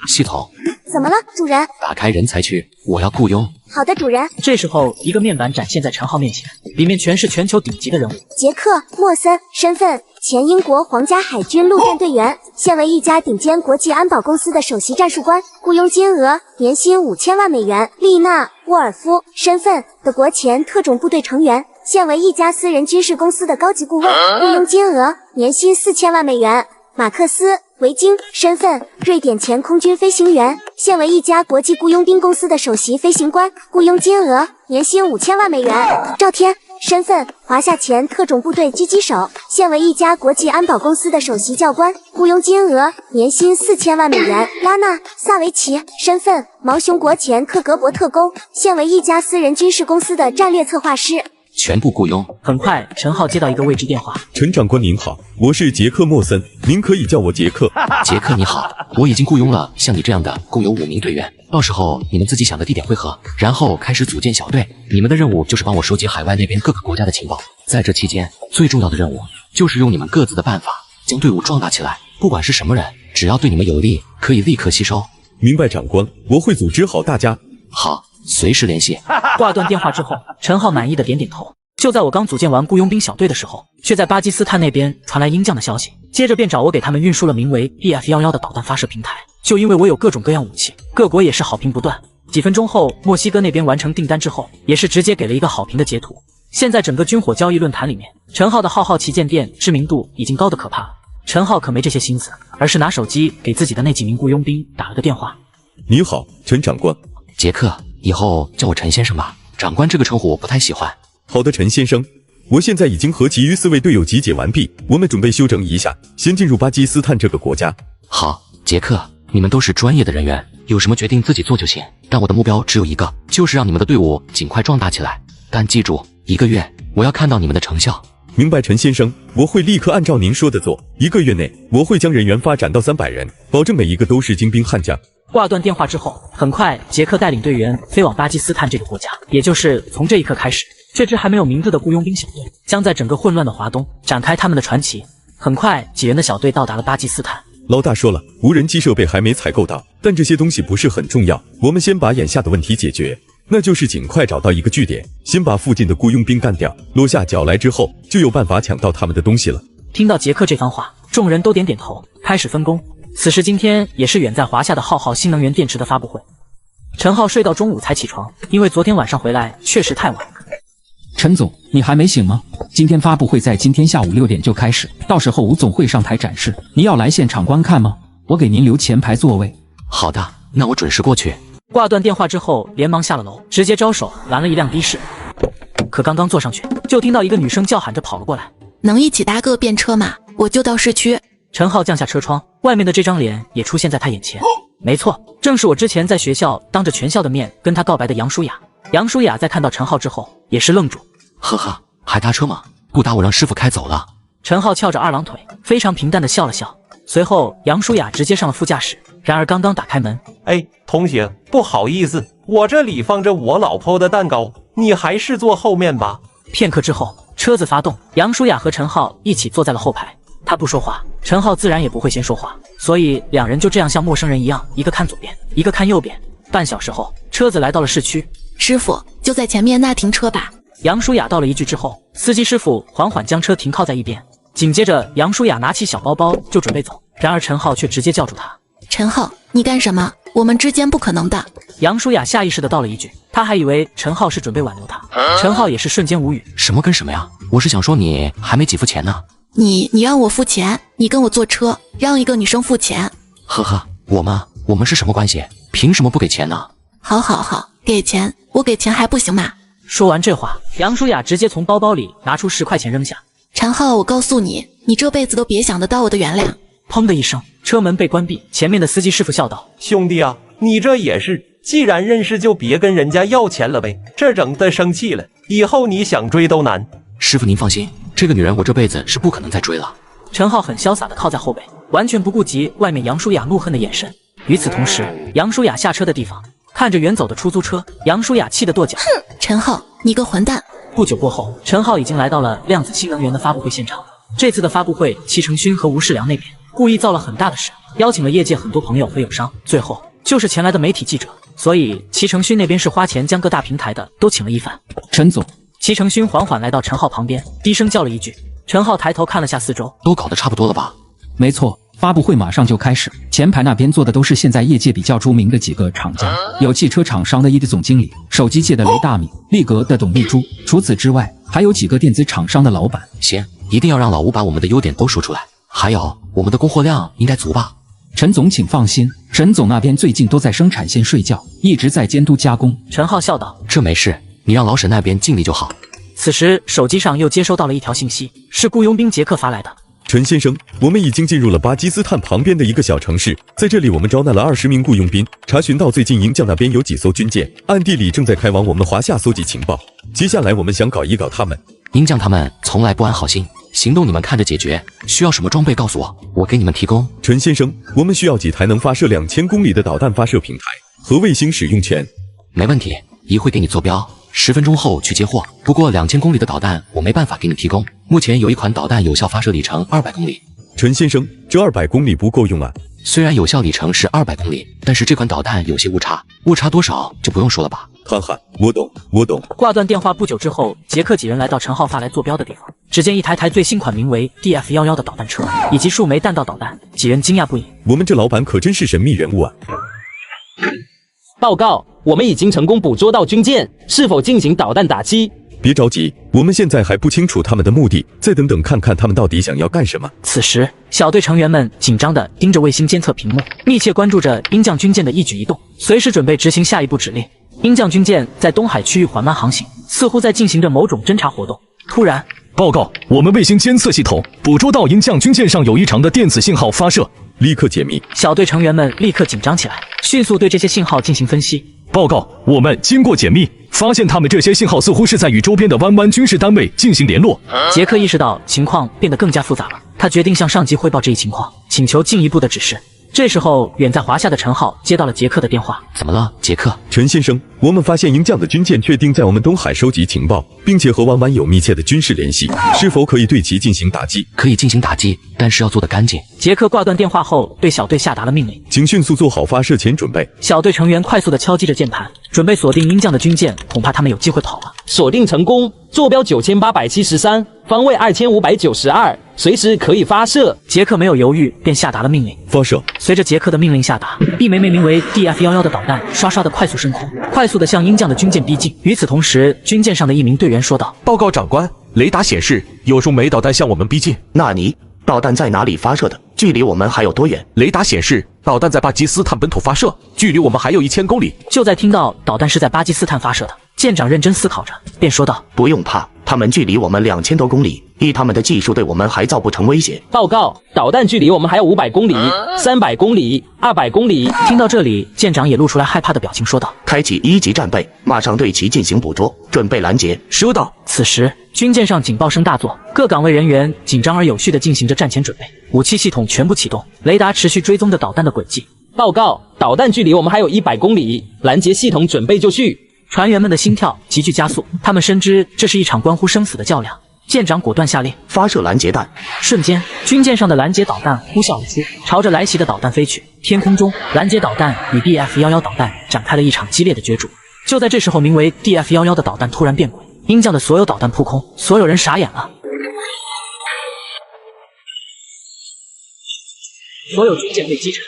系统，怎么了，主人？打开人才区，我要雇佣。好的，主人。这时候，一个面板展现在陈浩面前，里面全是全球顶级的人物。杰克·莫森，身份前英国皇家海军陆战队员，现为一家顶尖国际安保公司的首席战术官，雇佣金额年薪5000万美元。丽娜·沃尔夫，身份德国前特种部队成员，现为一家私人军事公司的高级顾问，雇佣金额年薪4000万美元。马克斯·维京，身份瑞典前空军飞行员，现为一家国际雇佣兵公司的首席飞行官，雇佣金额年薪5000万美元。赵天，身份华夏前特种部队狙击手，现为一家国际安保公司的首席教官，雇佣金额年薪4000万美元。拉娜·萨维奇，身份毛熊国前克格勃特工，现为一家私人军事公司的战略策划师。全部雇佣。很快，陈浩接到一个未知电话。陈长官您好，我是杰克·莫森，您可以叫我杰克。杰克你好，我已经雇佣了像你这样的共有5名队员，到时候你们自己想的地点汇合，然后开始组建小队。你们的任务就是帮我收集海外那边各个国家的情报，在这期间，最重要的任务就是用你们各自的办法将队伍壮大起来。不管是什么人，只要对你们有利，可以立刻吸收。明白，长官，我会组织好大家。好。随时联系。挂断电话之后，陈浩满意的点点头。就在我刚组建完雇佣兵小队的时候，却在巴基斯坦那边传来鹰将的消息，接着便找我给他们运输了名为 BF-11的导弹发射平台。就因为我有各种各样武器，各国也是好评不断。几分钟后，墨西哥那边完成订单之后，也是直接给了一个好评的截图。现在整个军火交易论坛里面，陈浩的浩浩旗舰店知名度已经高得可怕了。陈浩可没这些心思，而是拿手机给自己的那几名雇佣兵打了个电话。你好，陈长官。杰克，以后叫我陈先生吧，长官这个称呼我不太喜欢。好的，陈先生。我现在已经和其余4位队友集结完毕，我们准备休整一下，先进入巴基斯坦这个国家。好，杰克，你们都是专业的人员，有什么决定自己做就行。但我的目标只有一个，就是让你们的队伍尽快壮大起来。但记住，1个月我要看到你们的成效。明白，陈先生，我会立刻按照您说的做。1个月内，我会将人员发展到300人，保证每一个都是精兵悍将。挂断电话之后，很快杰克带领队员飞往巴基斯坦这个国家，也就是从这一刻开始，这支还没有名字的雇佣兵小队将在整个混乱的华东展开他们的传奇。很快，几人的小队到达了巴基斯坦。老大说了，无人机设备还没采购到，但这些东西不是很重要，我们先把眼下的问题解决，那就是尽快找到一个据点，先把附近的雇佣兵干掉，落下脚来之后，就有办法抢到他们的东西了。听到杰克这番话，众人都点点头，开始分工。此时今天也是远在华夏的浩浩新能源电池的发布会。陈浩睡到中午才起床，因为昨天晚上回来确实太晚。陈总，你还没醒吗？今天发布会在今天下午6点就开始，到时候吴总会上台展示，你要来现场观看吗？我给您留前排座位。好的，那我准时过去。挂断电话之后，连忙下了楼，直接招手拦了一辆的士。可刚刚坐上去，就听到一个女生叫喊着跑了过来：“能一起搭个便车吗？我就到市区。”陈浩降下车窗，外面的这张脸也出现在他眼前。没错，正是我之前在学校当着全校的面跟他告白的杨舒雅。杨舒雅在看到陈浩之后也是愣住。呵呵，还搭车吗？不搭我让师傅开走了。陈浩翘着2郎腿，非常平淡的笑了笑。随后杨舒雅直接上了副驾驶。然而刚刚打开门，哎，同学，不好意思，我这里放着我老婆的蛋糕，你还是坐后面吧。片刻之后，车子发动，杨舒雅和陈浩一起坐在了后排。他不说话，陈浩自然也不会先说话，所以两人就这样像陌生人一样，一个看左边，一个看右边。半小时后，车子来到了市区。师傅，就在前面那停车吧。杨舒雅道了一句之后，司机师傅缓缓将车停靠在一边。紧接着，杨舒雅拿起小包包就准备走，然而陈浩却直接叫住他：“陈浩，你干什么？我们之间不可能的。”杨舒雅下意识的道了一句，他还以为陈浩是准备挽留他。陈浩也是瞬间无语：“什么跟什么呀？我是想说你还没几付钱呢。”你让我付钱，你跟我坐车，让一个女生付钱。呵呵，我们是什么关系？凭什么不给钱呢？好，给钱，我给钱还不行吗？说完这话，杨舒雅直接从包包里拿出10块钱扔下。陈浩，我告诉你，你这辈子都别想得到我的原谅。砰的一声，车门被关闭。前面的司机师傅笑道：“兄弟啊，你这也是，既然认识就别跟人家要钱了呗，这整的生气了，以后你想追都难。”师傅您放心，这个女人我这辈子是不可能再追了。陈浩很潇洒的靠在后背，完全不顾及外面杨舒雅怒恨的眼神。与此同时，杨舒雅下车的地方，看着远走的出租车，杨舒雅气得跺脚：“哼，陈浩，你个混蛋！”不久过后，陈浩已经来到了量子新能源的发布会现场。这次的发布会，齐成勋和吴世良那边故意造了很大的势，邀请了业界很多朋友和友商，最后就是前来的媒体记者。所以齐成勋那边是花钱将各大平台的都请了一番。陈总。齐成勋缓缓来到陈浩旁边，低声叫了一句。陈浩抬头看了下四周，都搞得差不多了吧？没错，发布会马上就开始。前排那边坐的都是现在业界比较出名的几个厂家，有汽车厂商的一的总经理，手机界的雷大米，力格的董秘珠。除此之外，还有几个电子厂商的老板。行，一定要让老吴把我们的优点都说出来。还有，我们的供货量应该足吧？陈总请放心，沈总那边最近都在生产线睡觉，一直在监督加工。陈浩笑道：“这没事。”你让老沈那边尽力就好。此时手机上又接收到了一条信息，是雇佣兵杰克发来的。陈先生，我们已经进入了巴基斯坦旁边的一个小城市，在这里我们招纳了20名雇佣兵，查询到最近营将那边有几艘军舰，暗地里正在开往我们华夏搜集情报。接下来我们想搞一搞他们。营将他们从来不安好心，行动你们看着解决。需要什么装备告诉我，我给你们提供。陈先生，我们需要几台能发射2000公里的导弹发射平台和卫星使用权。没问题，一会给你坐标。10分钟后去接货，不过2000公里的导弹我没办法给你提供。目前有一款导弹有效发射里程200公里。陈先生，这200公里不够用啊。虽然有效里程是200公里，但是这款导弹有些误差，误差多少就不用说了吧。哈哈，我懂。挂断电话不久之后，杰克几人来到陈浩发来坐标的地方，只见一台最新款名为 DF11的导弹车，以及数枚弹道导弹，几人惊讶不已。我们这老板可真是神秘人物啊。报告，我们已经成功捕捉到军舰，是否进行导弹打击？别着急，我们现在还不清楚他们的目的，再等等看看他们到底想要干什么。此时，小队成员们紧张地盯着卫星监测屏幕，密切关注着鹰将军舰的一举一动，随时准备执行下一步指令。鹰将军舰在东海区域缓慢航行，似乎在进行着某种侦察活动。突然，报告，我们卫星监测系统捕捉到鹰将军舰上有异常的电子信号发射，立刻解密。小队成员们立刻紧张起来，迅速对这些信号进行分析。报告，我们经过解密，发现他们这些信号似乎是在与周边的湾湾军事单位进行联络。杰克意识到情况变得更加复杂了，他决定向上级汇报这一情况，请求进一步的指示。这时候，远在华夏的陈浩接到了杰克的电话。怎么了，杰克？陈先生，我们发现鹰将的军舰确定在我们东海收集情报，并且和湾湾有密切的军事联系，是否可以对其进行打击？可以进行打击，但是要做得干净。杰克挂断电话后，对小队下达了命令，请迅速做好发射前准备。小队成员快速地敲击着键盘，准备锁定鹰将的军舰，恐怕他们有机会跑了。锁定成功，坐标9873，方位2592，随时可以发射。杰克没有犹豫，便下达了命令，发射。随着杰克的命令下达，一枚名为 DF-11的导弹刷刷地快速升空，快速地向鹰将的军舰逼近。与此同时，军舰上的一名队员说道：“报告长官，雷达显示有数枚导弹向我们逼近。”纳尼？导弹在哪里发射的？距离我们还有多远？雷达显示导弹在巴基斯坦本土发射，距离我们还有1000公里。就在听到导弹是在巴基斯坦发射的，舰长认真思考着，便说道：“不用怕，他们距离我们2000多公里，以他们的技术对我们还造不成威胁。”报告，导弹距离我们还有500公里、300公里、200公里。听到这里，舰长也露出来害怕的表情，说道：“开启1级战备，马上对其进行捕捉，准备拦截。”收到。此时，军舰上警报声大作，各岗位人员紧张而有序地进行着战前准备，武器系统全部启动，雷达持续追踪着导弹的轨迹。报告，导弹距离我们还有100公里，拦截系统准备就绪。船员们的心跳急剧加速，他们深知这是一场关乎生死的较量。舰长果断下令，发射拦截弹。瞬间，军舰上的拦截导弹呼啸而出，朝着来袭的导弹飞去。天空中，拦截导弹与 DF-11导弹展开了一场激烈的角逐。就在这时候，名为 DF-11的导弹突然变轨，鹰将的所有导弹扑空，所有人傻眼了。所有军舰被击沉。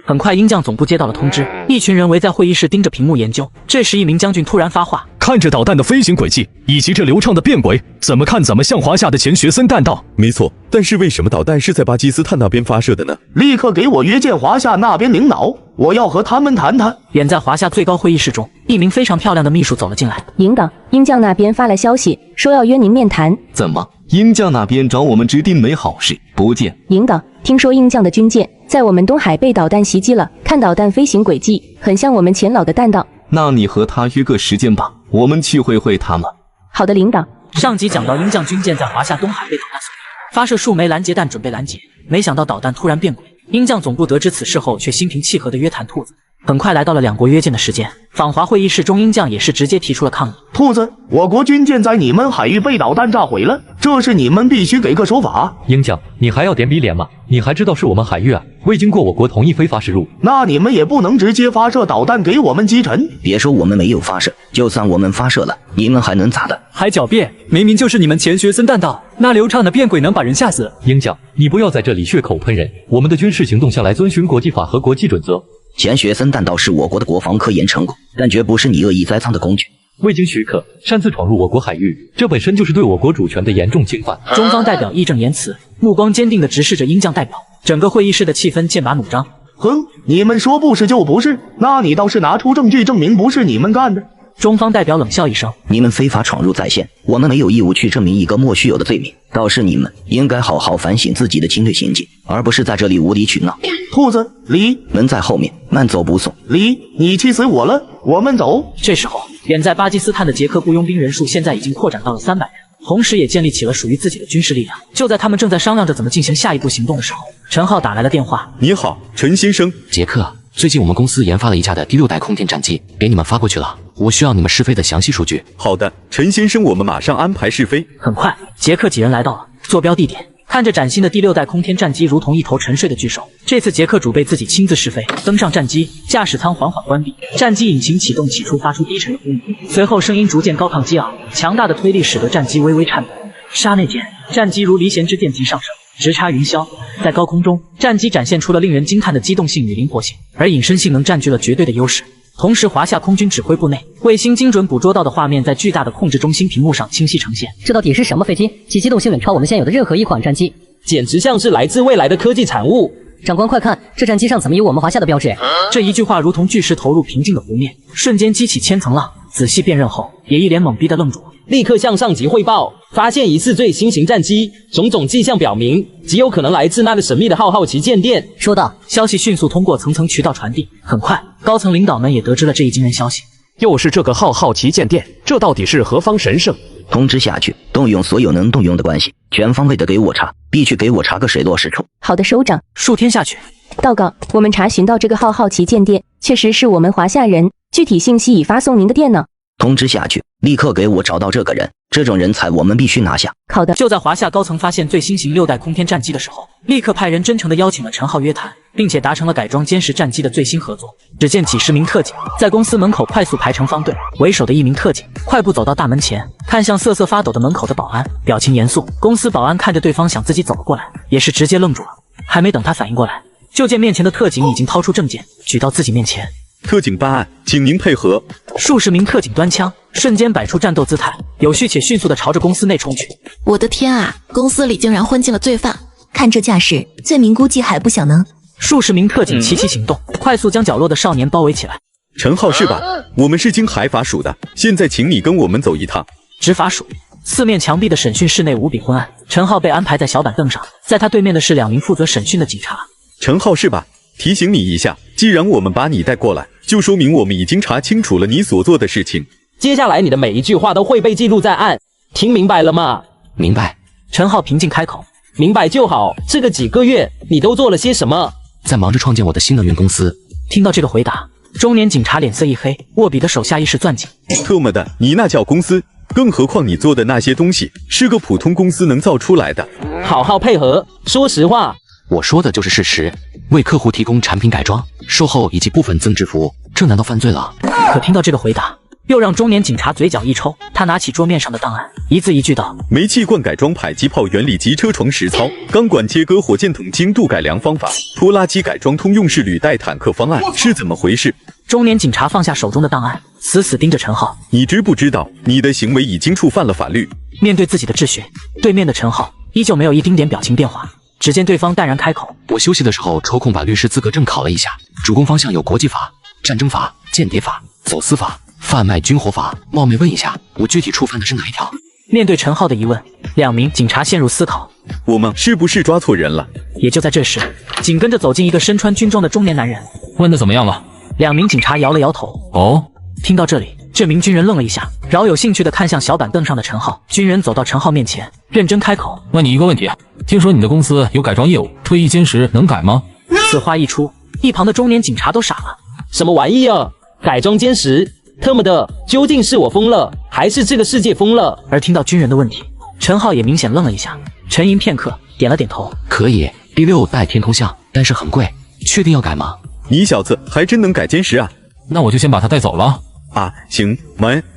很快，鹰将总部接到了通知，一群人围在会议室盯着屏幕研究。这时，一名将军突然发话：“看着导弹的飞行轨迹以及这流畅的变轨，怎么看怎么像华夏的钱学森弹道。”没错，但是为什么导弹是在巴基斯坦那边发射的呢？立刻给我约见华夏那边领导，我要和他们谈谈。远在华夏最高会议室中，一名非常漂亮的秘书走了进来。营长，鹰将那边发来消息，说要约您面谈。怎么？鹰将那边找我们指定没好事？不见。营长，听说鹰将的军舰在我们东海被导弹袭击了，看导弹飞行轨迹，很像我们钱老的弹道。那你和他约个时间吧，我们去会会他们。好的，领导。上级讲到鹰将军舰在华夏东海被导弹锁定，发射数枚拦截弹准备拦截，没想到导弹突然变轨。鹰将总部得知此事后，却心平气和地约谈兔子。很快来到了两国约见的时间，访华会议室中，鹰将也是直接提出了抗议。兔子，我国军舰在你们海域被导弹炸毁了，这事你们必须给个说法。鹰将，你还要点比脸吗？你还知道是我们海域啊，未经过我国同意非法驶入。那你们也不能直接发射导弹给我们击沉。别说我们没有发射，就算我们发射了，你们还能咋的？还狡辩，明明就是你们钱学森弹道，那流畅的变轨能把人吓死。鹰将，你不要在这里血口喷人，我们的军事行动向来遵循国际法和国际准则。钱学森弹道是我国的国防科研成果，但绝不是你恶意栽赃的工具。未经许可擅自闯入我国海域，这本身就是对我国主权的严重侵犯。中方代表义正言辞，目光坚定地直视着鹰将代表，整个会议室的气氛剑拔弩张。哼，你们说不是就不是，那你倒是拿出证据证明不是你们干的。中方代表冷笑一声：“你们非法闯入在先，我们没有义务去证明一个莫须有的罪名。倒是你们应该好好反省自己的侵略行径，而不是在这里无理取闹。”兔子，离门在后面，慢走不送。离，你气死我了，我们走。这时候，远在巴基斯坦的捷克雇佣兵人数现在已经扩展到了300人，同时也建立起了属于自己的军事力量。就在他们正在商量着怎么进行下一步行动的时候，陈浩打来了电话：“你好，陈先生。杰克，最近我们公司研发了一架的第6代空天战机，给你们发过去了。我需要你们试飞的详细数据。”好的，陈先生，我们马上安排试飞。很快，捷克几人来到了坐标地点，看着崭新的第6代空天战机如同一头沉睡的巨兽。这次捷克主备自己亲自试飞，登上战机，驾驶舱缓缓关闭，战机引擎启动，起初发出低沉的轰鸣，随后声音逐渐高亢激昂，强大的推力使得战机微微颤抖。刹那间，战机如离弦之箭急上升，直插云霄。在高空中，战机展现出了令人惊叹的机动性与灵活性，而隐身性能占据了绝对的优势。同时华夏空军指挥部内，卫星精准捕捉到的画面在巨大的控制中心屏幕上清晰呈现。这到底是什么飞机？其机动性远超我们现有的任何一款战机，简直像是来自未来的科技产物。长官，快看，这战机上怎么有我们华夏的标志？这一句话如同巨石投入平静的湖面，瞬间激起千层浪。仔细辨认后，也一脸懵逼的愣住了。立刻向上级汇报，发现疑似最新型战机，种种迹象表明，极有可能来自那个神秘的浩浩旗舰店。说道，消息迅速通过层层渠道传递，很快，高层领导们也得知了这一惊人消息。又是这个浩浩旗舰店，这到底是何方神圣？通知下去，动用所有能动用的关系，全方位的给我查，必须给我查个水落石出。好的，首长。数天下去，报告，我们查询到这个浩浩旗舰店确实是我们华夏人，具体信息已发送您的电脑。通知下去，立刻给我找到这个人，这种人才我们必须拿下。好的。就在华夏高层发现最新型6代空天战机的时候，立刻派人真诚地邀请了陈浩约谈，并且达成了改装歼十战机的最新合作。只见几十名特警在公司门口快速排成方队，为首的一名特警快步走到大门前，看向瑟瑟发抖的门口的保安，表情严肃。公司保安看着对方向自己走了过来，也是直接愣住了。还没等他反应过来，就见面前的特警已经掏出证件举到自己面前。特警办案，请您配合。数十名特警端枪，瞬间摆出战斗姿态，有序且迅速地朝着公司内冲去。我的天啊！公司里竟然混进了罪犯，看这架势，罪名估计还不小呢。数十名特警齐齐行动，快速将角落的少年包围起来。陈浩是吧？我们是经海法署的，现在请你跟我们走一趟。执法署。四面墙壁的审讯室内无比昏暗，陈浩被安排在小板凳上，在他对面的是2名负责审讯的警察。陈浩是吧？提醒你一下，既然我们把你带过来，就说明我们已经查清楚了你所做的事情。接下来你的每一句话都会被记录在案，听明白了吗？明白。陈浩平静开口。明白就好。这个几个月你都做了些什么？在忙着创建我的新能源公司。听到这个回答，中年警察脸色一黑，握笔的手下意识攥紧。特么的，你那叫公司？更何况你做的那些东西是个普通公司能造出来的。好好配合，说实话。我说的就是事实，为客户提供产品改装、售后以及部分增值服务，这难道犯罪了？可听到这个回答，又让中年警察嘴角一抽。他拿起桌面上的档案，一字一句道：煤气罐改装迫击炮原理及车床实操，钢管切割火箭筒精度改良方法，拖拉机改装通用式履带坦克方案，是怎么回事？中年警察放下手中的档案，死死盯着陈浩。你知不知道，你的行为已经触犯了法律？面对自己的质询，对面的陈浩依旧没有一丁点表情变化。只见对方淡然开口：我休息的时候抽空把律师资格证考了一下，主攻方向有国际法、战争法、间谍法、走私法、贩卖军火法。冒昧问一下，我具体触犯的是哪一条？面对陈浩的疑问，2名警察陷入思考。我们是不是抓错人了？也就在这时，紧跟着走进一个身穿军装的中年男人。问的怎么样了？2名警察摇了摇头。哦。听到这里，这名军人愣了一下，饶有兴趣地看向小板凳上的陈浩。军人走到陈浩面前，认真开口：问你一个问题，听说你的公司有改装业务，退役歼十能改吗？此话一出，一旁的中年警察都傻了。什么玩意儿？改装歼十？特么的，究竟是我疯了，还是这个世界疯了？而听到军人的问题，陈浩也明显愣了一下，沉吟片刻，点了点头。可以，第6代天空象，但是很贵，确定要改吗？你小子还真能改歼十啊！那我就先把他带走了。啊，行，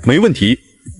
没问题。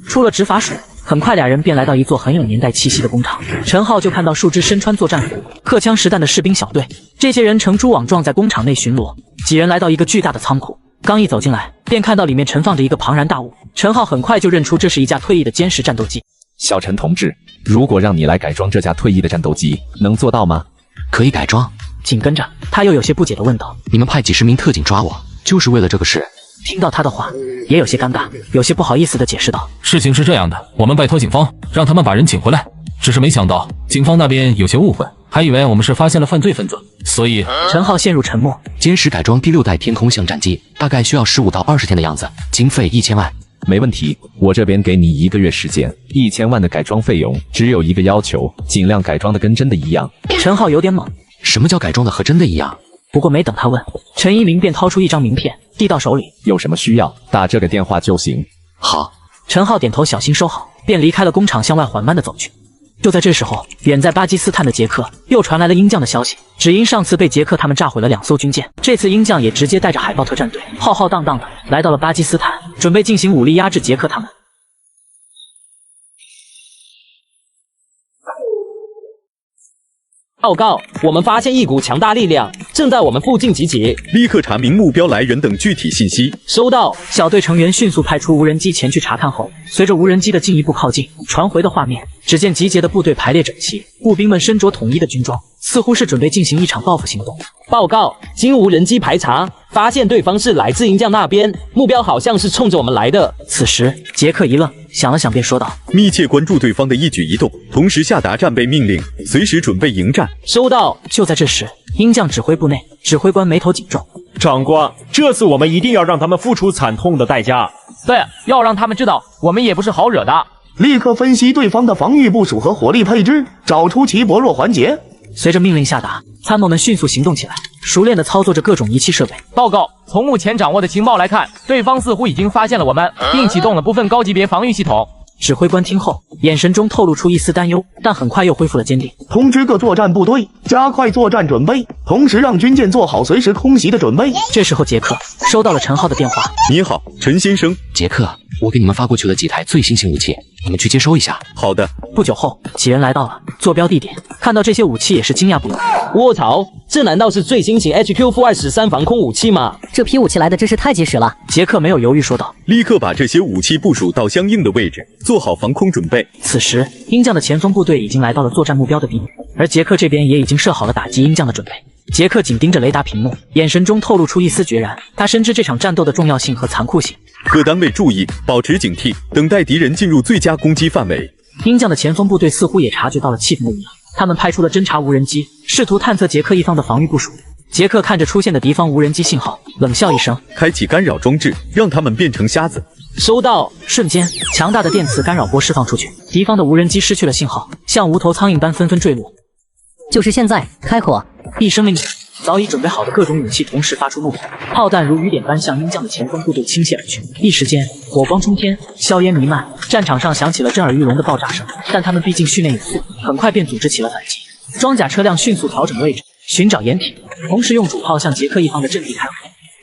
出了执法署，很快2人便来到一座很有年代气息的工厂。陈浩就看到数支身穿作战服、荷枪实弹的士兵小队，这些人呈蛛网状在工厂内巡逻。几人来到一个巨大的仓库，刚一走进来，便看到里面盛放着一个庞然大物。陈浩很快就认出这是一架退役的歼十战斗机。小陈同志，如果让你来改装这架退役的战斗机，能做到吗？可以改装。紧跟着他又有些不解地问道：你们派几十名特警抓我，就是为了这个事？听到他的话，也有些尴尬，有些不好意思地解释道：事情是这样的，我们拜托警方让他们把人请回来，只是没想到警方那边有些误会，还以为我们是发现了犯罪分子，所以陈浩陷入沉默。歼十改装第6代天空象战机大概需要15到20天的样子，经费1000万。没问题，我这边给你1个月时间，1000万的改装费用，只有一个要求，尽量改装的跟真的一样。陈浩有点懵，什么叫改装的和真的一样？不过没等他问，陈一鸣便掏出一张名片递到手里。有什么需要，打这个电话就行。好。陈浩点头，小心收好，便离开了工厂，向外缓慢地走去。就在这时候，远在巴基斯坦的捷克又传来了鹰将的消息，只因上次被捷克他们炸毁了2艘军舰，这次鹰将也直接带着海豹特战队浩浩荡荡的来到了巴基斯坦，准备进行武力压制捷克他们。报告，我们发现一股强大力量正在我们附近集结，立刻查明目标来源等具体信息。收到。小队成员迅速派出无人机前去查看后，随着无人机的进一步靠近，传回的画面，只见集结的部队排列整齐，步兵们身着统一的军装，似乎是准备进行一场报复行动。报告，经无人机排查，发现对方是来自鹰将那边，目标好像是冲着我们来的。此时，杰克一愣，想了想便说道：“密切关注对方的一举一动，同时下达战备命令，随时准备迎战。”收到。就在这时，鹰将指挥部内，指挥官眉头紧皱：“长官，这次我们一定要让他们付出惨痛的代价。对，要让他们知道，我们也不是好惹的。”立刻分析对方的防御部署和火力配置，找出其薄弱环节。随着命令下达，参谋们迅速行动起来，熟练地操作着各种仪器设备。报告，从目前掌握的情报来看，对方似乎已经发现了我们，并启动了部分高级别防御系统。指挥官听后，眼神中透露出一丝担忧，但很快又恢复了坚定。通知各作战部队加快作战准备，同时让军舰做好随时空袭的准备。这时候，杰克收到了陈浩的电话。你好，陈先生。杰克，我给你们发过去了几台最新型武器，你们去接收一下。好的。不久后，几人来到了坐标地点，看到这些武器也是惊讶不已。卧槽，这难道是最新型 HQ-213防空武器吗？这批武器来的真是太及时了。杰克没有犹豫说道：“立刻把这些武器部署到相应的位置，做好防空准备。”此时，鹰将的前锋部队已经来到了作战目标的地点，而杰克这边也已经设好了打击鹰将的准备。杰克紧盯着雷达屏幕，眼神中透露出一丝决然。他深知这场战斗的重要性和残酷性。各单位注意，保持警惕，等待敌人进入最佳攻击范围。鹰将的前锋部队似乎也察觉到了气氛的异样，他们派出了侦察无人机，试图探测杰克一方的防御部署。杰克看着出现的敌方无人机信号，冷笑一声，开启干扰装置，让他们变成瞎子。收到。瞬间，强大的电磁干扰波释放出去，敌方的无人机失去了信号，像无头苍蝇般纷纷坠落。就是现在，开火！一声令下，早已准备好的各种武器同时发出怒吼，炮弹如雨点般向鹰将的前锋部队倾泻而去。一时间，火光冲天，硝烟弥漫，战场上响起了震耳欲聋的爆炸声。但他们毕竟训练有素，很快便组织起了反击。装甲车辆迅速调整位置，寻找掩体，同时用主炮向杰克一方的阵地开火。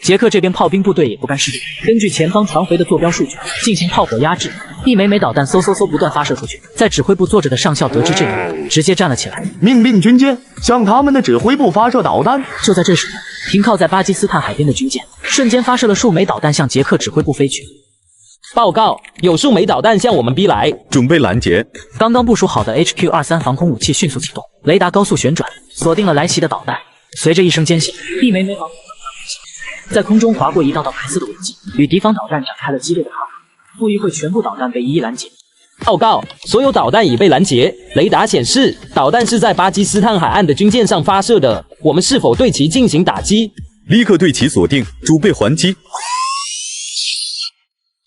杰克这边炮兵部队也不甘示弱，根据前方传回的坐标数据进行炮火压制，一枚枚导弹嗖不断发射出去。在指挥部坐着的上校得知这一幕，直接站了起来，命令军舰向他们的指挥部发射导弹。就在这时，停靠在巴基斯坦海边的军舰瞬间发射了数枚导弹向杰克指挥部飞去。报告，有数枚导弹向我们逼来，准备拦截。刚刚部署好的 HQ-23防空武器迅速启动，雷达高速旋转，锁定了来袭的导弹。随着一声尖响，一枚枚防空在空中划过一道道白色的轨迹，与敌方导弹展开了激烈的抗衡。不一会，全部导弹被一一拦截。报告，所有导弹已被拦截。雷达显示，导弹是在巴基斯坦海岸的军舰上发射的。我们是否对其进行打击？立刻对其锁定，准备还击。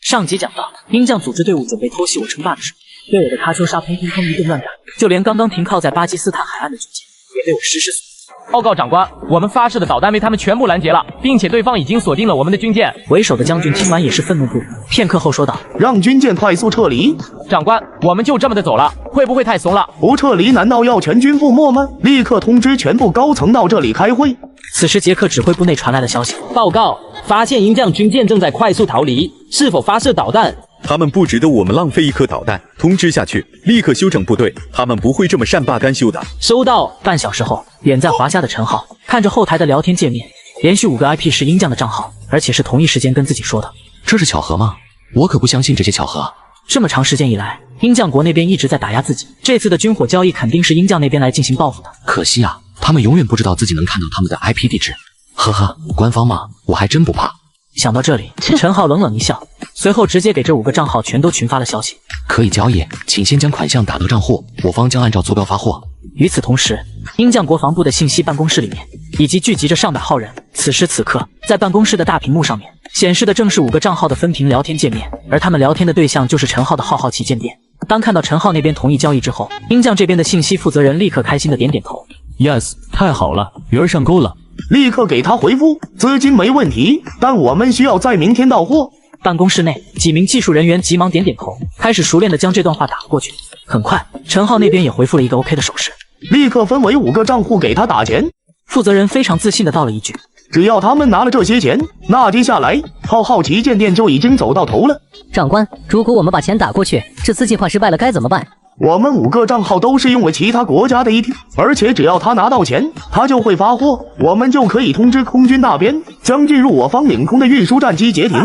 上集讲到，鹰将组织队伍准备偷袭我称霸的时候，对我的喀秋莎砰一顿乱打，就连刚刚停靠在巴基斯坦海岸的军舰也被我实施锁定。报告长官，我们发射的导弹被他们全部拦截了，并且对方已经锁定了我们的军舰。为首的将军听完也是愤怒不已，片刻后说道：“让军舰快速撤离。”长官，我们就这么的走了，会不会太怂了？不撤离难道要全军覆没吗？立刻通知全部高层到这里开会。此时，杰克指挥部内传来的消息：报告，发现鹰将军舰正在快速逃离，是否发射导弹？他们不值得我们浪费一颗导弹，通知下去，立刻休整部队，他们不会这么善罢甘休的。收到。半小时后，远在华夏的陈浩看着后台的聊天界面，连续5个 IP 是鹰将的账号，而且是同一时间跟自己说的。这是巧合吗？我可不相信这些巧合。这么长时间以来，鹰将国那边一直在打压自己，这次的军火交易肯定是鹰将那边来进行报复的。可惜啊，他们永远不知道自己能看到他们的 IP 地址。呵呵，官方嘛，我还真不怕。想到这里，陈浩冷冷一笑，随后直接给这5个账号全都群发了消息：可以交易，请先将款项打到账户，我方将按照坐标发货。与此同时，鹰将国防部的信息办公室里面已经聚集着上百号人。此时此刻，在办公室的大屏幕上面显示的正是5个账号的分屏聊天界面，而他们聊天的对象就是陈浩的浩旗舰店。当看到陈浩那边同意交易之后，鹰将这边的信息负责人立刻开心的点点头 ：“Yes， 太好了，鱼儿上钩了。”立刻给他回复，资金没问题，但我们需要在明天到货。办公室内，几名技术人员急忙点点头，开始熟练的将这段话打了过去。很快，陈浩那边也回复了一个 OK 的手势，立刻分为5个账户给他打钱。负责人非常自信的道了一句：“只要他们拿了这些钱，那接下来浩旗舰店就已经走到头了。”长官，如果我们把钱打过去，这次计划失败了该怎么办？我们5个账号都是用为其他国家的一体，而且只要他拿到钱，他就会发货，我们就可以通知空军那边将进入我方领空的运输战机截停。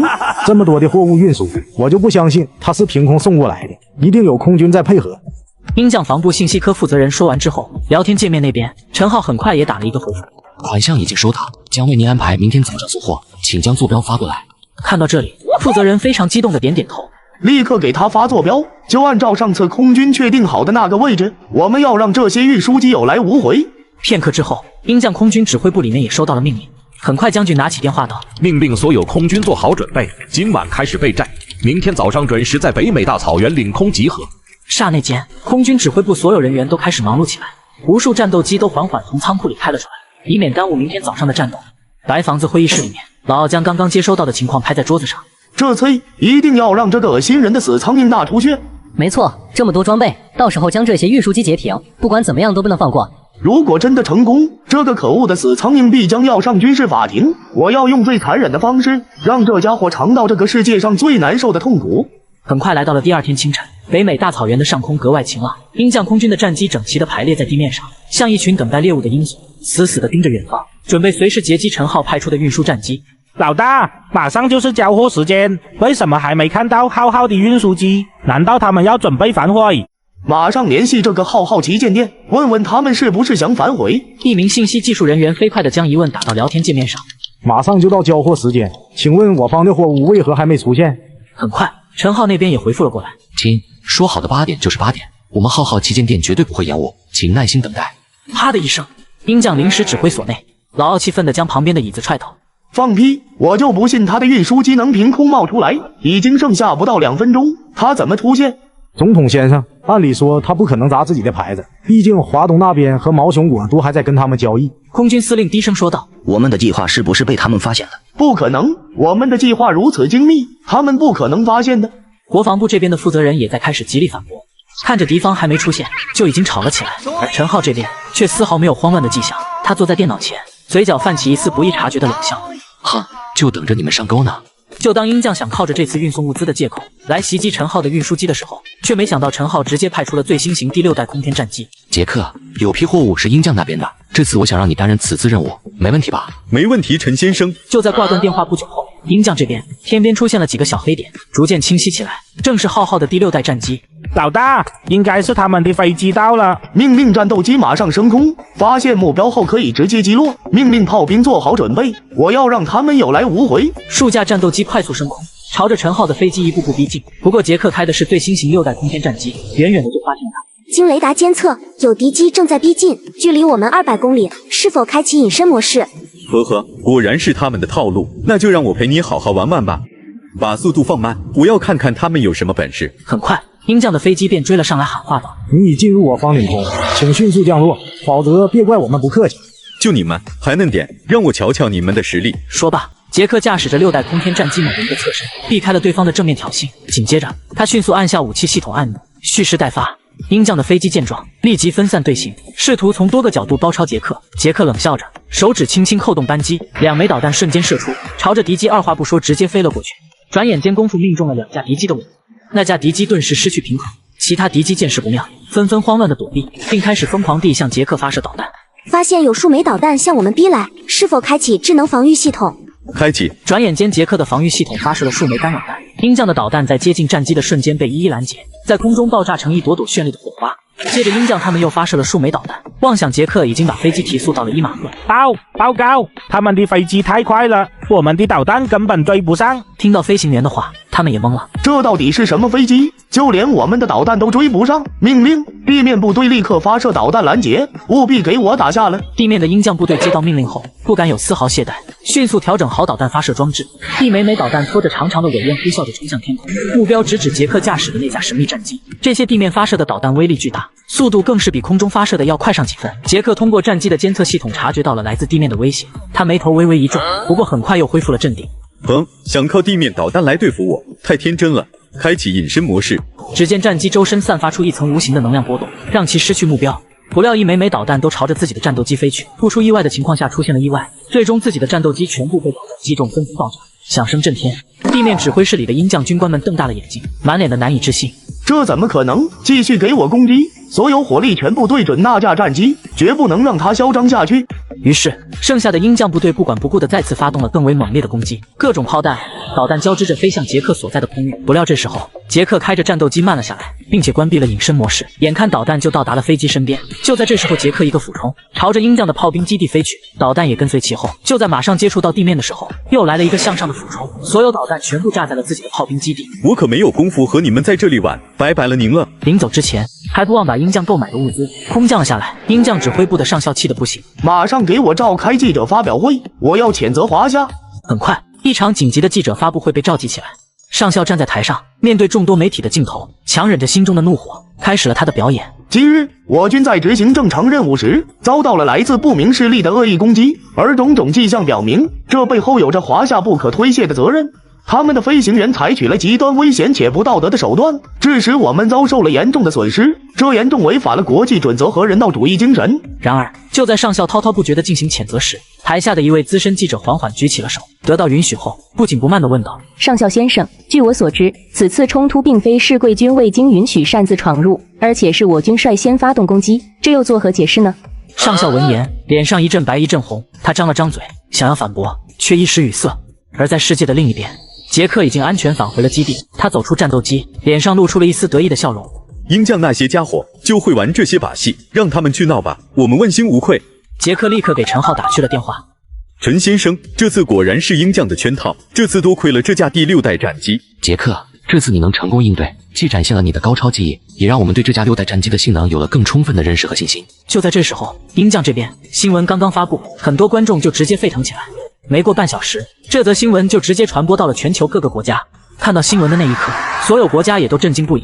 这么多的货物运输，我就不相信他是凭空送过来的，一定有空军在配合。鹰将防部信息科负责人说完之后，聊天界面那边陈浩很快也打了一个回复，款项已经收到，将为您安排明天早上送货，请将坐标发过来。看到这里，负责人非常激动的点点头，立刻给他发坐标，就按照上次空军确定好的那个位置，我们要让这些运输机有来无回。片刻之后，鹰将空军指挥部里面也收到了命令。很快，将军拿起电话道：“命令所有空军做好准备，今晚开始备战，明天早上准时在北美大草原领空集合。”刹那间，空军指挥部所有人员都开始忙碌起来，无数战斗机都缓缓从仓库里开了出来，以免耽误明天早上的战斗。白房子会议室里面，老奥将刚刚接收到的情况拍在桌子上。这次一定要让这个恶心人的死苍蝇大出血。没错，这么多装备，到时候将这些运输机截停，不管怎么样都不能放过。如果真的成功，这个可恶的死苍蝇必将要上军事法庭。我要用最残忍的方式，让这家伙尝到这个世界上最难受的痛苦。很快来到了第二天清晨，北美大草原的上空格外晴朗，鹰将空军的战机整齐地排列在地面上，像一群等待猎物的鹰隼，死死地盯着远方，准备随时截击陈浩派出的运输战机。老大，马上就是交货时间，为什么还没看到浩浩的运输机？难道他们要准备反悔？马上联系这个浩浩旗舰店，问问他们是不是想反悔。一名信息技术人员飞快地将疑问打到聊天界面上。马上就到交货时间，请问我方的货物为何还没出现？很快，陈浩那边也回复了过来。亲，说好的8点就是8点，我们浩浩旗舰店绝对不会延误，请耐心等待。啪的一声，鹰将临时指挥所内，老奥气愤地将旁边的椅子踹倒。放屁！我就不信他的运输机能凭空冒出来，已经剩下不到2分钟，他怎么出现？总统先生，按理说他不可能砸自己的牌子，毕竟华东那边和毛熊国都还在跟他们交易。空军司令低声说道：“我们的计划是不是被他们发现了？”不可能，我们的计划如此精密，他们不可能发现的。国防部这边的负责人也在开始极力反驳，看着敌方还没出现，就已经吵了起来。而陈浩这边却丝毫没有慌乱的迹象，他坐在电脑前，嘴角泛起一丝不易察觉的冷笑。哼，就等着你们上钩呢。就当鹰将想靠着这次运送物资的借口来袭击陈浩的运输机的时候，却没想到陈浩直接派出了最新型第6代空天战机。杰克，有批货物是鹰将那边的，这次我想让你担任此次任务，没问题吧？没问题，陈先生。就在挂断电话不久后，鹰将这边天边出现了几个小黑点，逐渐清晰起来，正是浩浩的第6代战机。老大，应该是他们的飞机到了，命令战斗机马上升空，发现目标后可以直接击落，命令炮兵做好准备，我要让他们有来无回。数架战斗机快速升空，朝着陈浩的飞机一步步逼近。不过杰克开的是最新型6代空天战机，远远的就发现他。经雷达监测，有敌机正在逼近，距离我们200公里，是否开启隐身模式？呵呵，果然是他们的套路，那就让我陪你好好玩玩吧。把速度放慢，我要看看他们有什么本事。很快，鹰将的飞机便追了上来，喊话道：“你已进入我方领空，请迅速降落，否则别怪我们不客气。”就你们还嫩点，让我瞧瞧你们的实力。说罢，杰克驾驶着6代空天战机猛地一个侧身，避开了对方的正面挑衅。紧接着，他迅速按下武器系统按钮，蓄势待发。鹰将的飞机见状，立即分散队形，试图从多个角度包抄杰克。杰克冷笑着，手指轻轻扣动扳机，2枚导弹瞬间射出，朝着敌机二话不说直接飞了过去。转眼间功夫命中了2架敌机的尾部，那架敌机顿时失去平衡，其他敌机见势不妙，纷纷慌乱的躲避，并开始疯狂地向杰克发射导弹。发现有数枚导弹向我们逼来，是否开启智能防御系统？开启。转眼间，杰克的防御系统发射了数枚干扰弹，鹰将的导弹在接近战机的瞬间被一一拦截，在空中爆炸成一朵朵绚丽的火花。接着，鹰将他们又发射了数枚导弹，妄想杰克已经把飞机提速到了1马赫。报告，他们的飞机太快了，我们的导弹根本追不上。听到飞行员的话，他们也懵了，这到底是什么飞机？就连我们的导弹都追不上！命令地面部队立刻发射导弹拦截，务必给我打下了！地面的鹰将部队接到命令后，不敢有丝毫懈怠，迅速调整好导弹发射装置，一枚枚导弹拖着长长的尾焰呼啸着冲向天空，目标直指杰克驾驶的那架神秘战机。这些地面发射的导弹威力巨大，速度更是比空中发射的要快上几分。杰克通过战机的监测系统察觉到了来自地面的威胁，他眉头微微一皱，不过很快又恢复了镇定。想靠地面导弹来对付我，太天真了。开启隐身模式。只见战机周身散发出一层无形的能量波动，让其失去目标。不料一枚枚导弹都朝着自己的战斗机飞去，不出意外的情况下出现了意外，最终自己的战斗机全部被导弹击中，纷纷爆炸，响声震天。地面指挥室里的鹰将军官们瞪大了眼睛，满脸的难以置信。这怎么可能？继续给我攻击！所有火力全部对准那架战机，绝不能让它嚣张下去。于是，剩下的鹰将部队不管不顾地再次发动了更为猛烈的攻击，各种炮弹、导弹交织着飞向杰克所在的空域。不料这时候，杰克开着战斗机慢了下来，并且关闭了隐身模式。眼看导弹就到达了飞机身边，就在这时候，杰克一个俯冲，朝着鹰将的炮兵基地飞去，导弹也跟随其后。就在马上接触到地面的时候，又来了一个向上的俯冲，所有导弹全部炸在了自己的炮兵基地。我可没有功夫和你们在这里玩，拜拜了您了。临走之前，还不忘把鹰将购买的物资空降了下来。鹰将指挥部的上校气得不行，马上给我召开记者发表会，我要谴责华夏。很快，一场紧急的记者发布会被召集起来。上校站在台上，面对众多媒体的镜头，强忍着心中的怒火，开始了他的表演。今日，我军在执行正常任务时，遭到了来自不明势力的恶意攻击，而种种迹象表明，这背后有着华夏不可推卸的责任。他们的飞行员采取了极端危险且不道德的手段，致使我们遭受了严重的损失，这严重违反了国际准则和人道主义精神。然而，就在上校滔滔不绝地进行谴责时，台下的一位资深记者缓缓举起了手，得到允许后，不紧不慢地问道：“上校先生，据我所知，此次冲突并非是贵军未经允许擅自闯入，而且是我军率先发动攻击，这又作何解释呢？”上校闻言，脸上一阵白一阵红，他张了张嘴，想要反驳，却一时语塞。而在世界的另一边，杰克已经安全返回了基地，他走出战斗机，脸上露出了一丝得意的笑容。鹰将那些家伙就会玩这些把戏，让他们去闹吧，我们问心无愧。杰克立刻给陈浩打去了电话。陈先生，这次果然是鹰将的圈套，这次多亏了这架第6代战机。杰克，这次你能成功应对，既展现了你的高超技艺，也让我们对这架6代战机的性能有了更充分的认识和信心。就在这时候，鹰将这边新闻刚刚发布，很多观众就直接沸腾起来。没过半小时，这则新闻就直接传播到了全球各个国家。看到新闻的那一刻，所有国家也都震惊不已。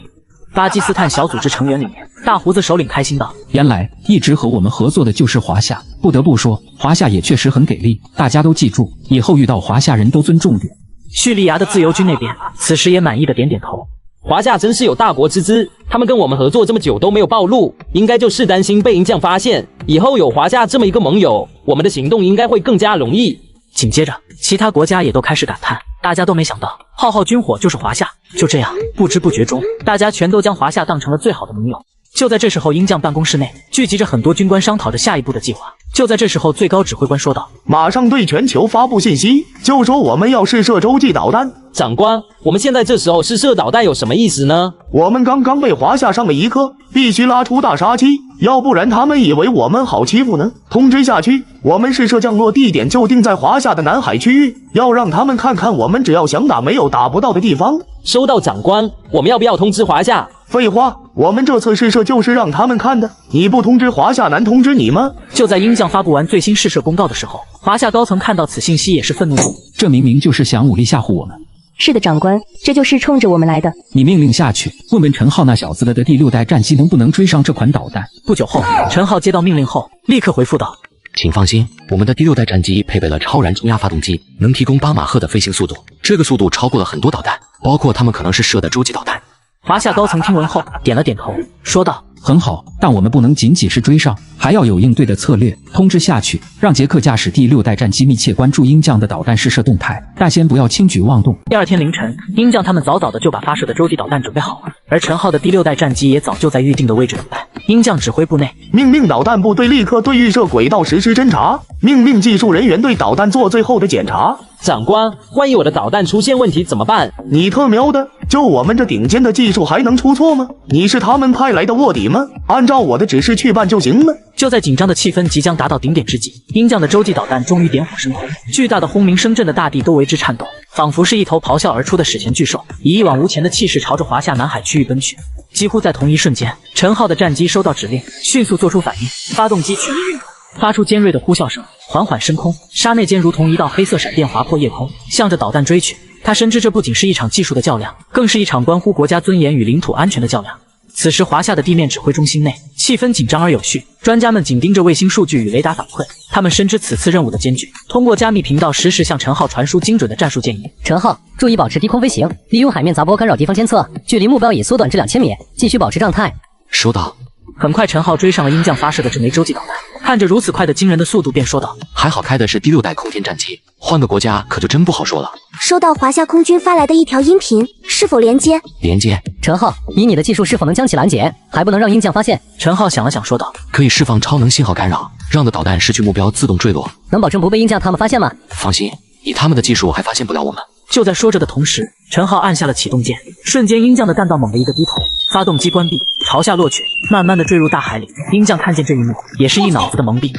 巴基斯坦小组织成员里面，大胡子首领开心道：“原来一直和我们合作的就是华夏，不得不说，华夏也确实很给力。大家都记住，以后遇到华夏人都尊重点。”叙利亚的自由军那边，此时也满意的点点头。华夏真是有大国之姿，他们跟我们合作这么久都没有暴露，应该就是担心被鹰将发现。以后有华夏这么一个盟友，我们的行动应该会更加容易。紧接着，其他国家也都开始感叹，大家都没想到浩浩军火就是华夏。就这样，不知不觉中，大家全都将华夏当成了最好的盟友。就在这时候，鹰将办公室内聚集着很多军官，商讨着下一步的计划。就在这时候，最高指挥官说道：“马上对全球发布信息，就说我们要试射洲际导弹。”长官，我们现在这时候试射导弹有什么意思呢？我们刚刚被华夏上了一课，必须拉出大杀器，要不然他们以为我们好欺负呢。通知下去，我们试射降落地点就定在华夏的南海区域，要让他们看看我们只要想打没有打不到的地方。收到，长官。我们要不要通知华夏？废话，我们这次试射就是让他们看的，你不通知华夏难通知你吗？就在鹰将发布完最新试射公告的时候，华夏高层看到此信息也是愤怒不已。这明明就是想武力吓唬我们。是的，长官，这就是冲着我们来的。你命令下去，问问陈浩那小子的第6代战机能不能追上这款导弹。不久后，陈浩接到命令后，立刻回复道：“请放心，我们的第6代战机配备了超燃中压发动机，能提供8马赫的飞行速度，这个速度超过了很多导弹，包括他们可能是射的洲际导弹。”华夏高层听闻后点了点头，说道：“很好，但我们不能仅仅是追上，还要有应对的策略。通知下去，让杰克驾驶第6代战机密切关注鹰将的导弹试射动态，但先不要轻举妄动。”第二天凌晨，鹰将他们早早的就把发射的洲际导弹准备好了，而陈浩的第6代战机也早就在预定的位置等待。鹰将指挥部内，命令导弹部队立刻对预设轨道实施侦察，命令技术人员对导弹做最后的检查。长官，万一我的导弹出现问题怎么办？你特喵的，就我们这顶尖的技术还能出错吗？你是他们派来的卧底吗？按照我的指示去办就行了。就在紧张的气氛即将达到顶点之际，鹰将的洲际导弹终于点火升空，巨大的轰鸣声震得大地都为之颤抖，仿佛是一头咆哮而出的史前巨兽，以一往无前的气势朝着华夏南海区域奔去。几乎在同一瞬间，陈浩的战机收到指令，迅速做出反应，发动机全力运转，发出尖锐的呼啸声，缓缓升空，刹那间如同一道黑色闪电划破夜空，向着导弹追去。他深知这不仅是一场技术的较量，更是一场关乎国家尊严与领土安全的较量。此时，华夏的地面指挥中心内气氛紧张而有序，专家们紧盯着卫星数据与雷达反馈，他们深知此次任务的艰巨，通过加密频道实时向陈浩传输精准的战术建议。陈浩，注意保持低空飞行，利用海面杂波干扰敌方监测，距离目标已缩短至2000米，继续保持状态。收到。很快，陈浩追上了鹰将发射的这枚洲际导弹，看着如此快的惊人的速度，便说道：“还好开的是第6代空天战机，换个国家可就真不好说了。”收到华夏空军发来的一条音频，是否连接？连接。陈浩，以你的技术是否能将其拦截？还不能让鹰将发现。陈浩想了想，说道：“可以释放超能信号干扰，让的导弹失去目标自动坠落。能保证不被鹰将他们发现吗？”放心，以他们的技术还发现不了我们。就在说着的同时，陈浩按下了启动键，瞬间鹰将的弹道猛地一个低头，发动机关闭，朝下落去，慢慢的坠入大海里。鹰将看见这一幕，也是一脑子的懵逼。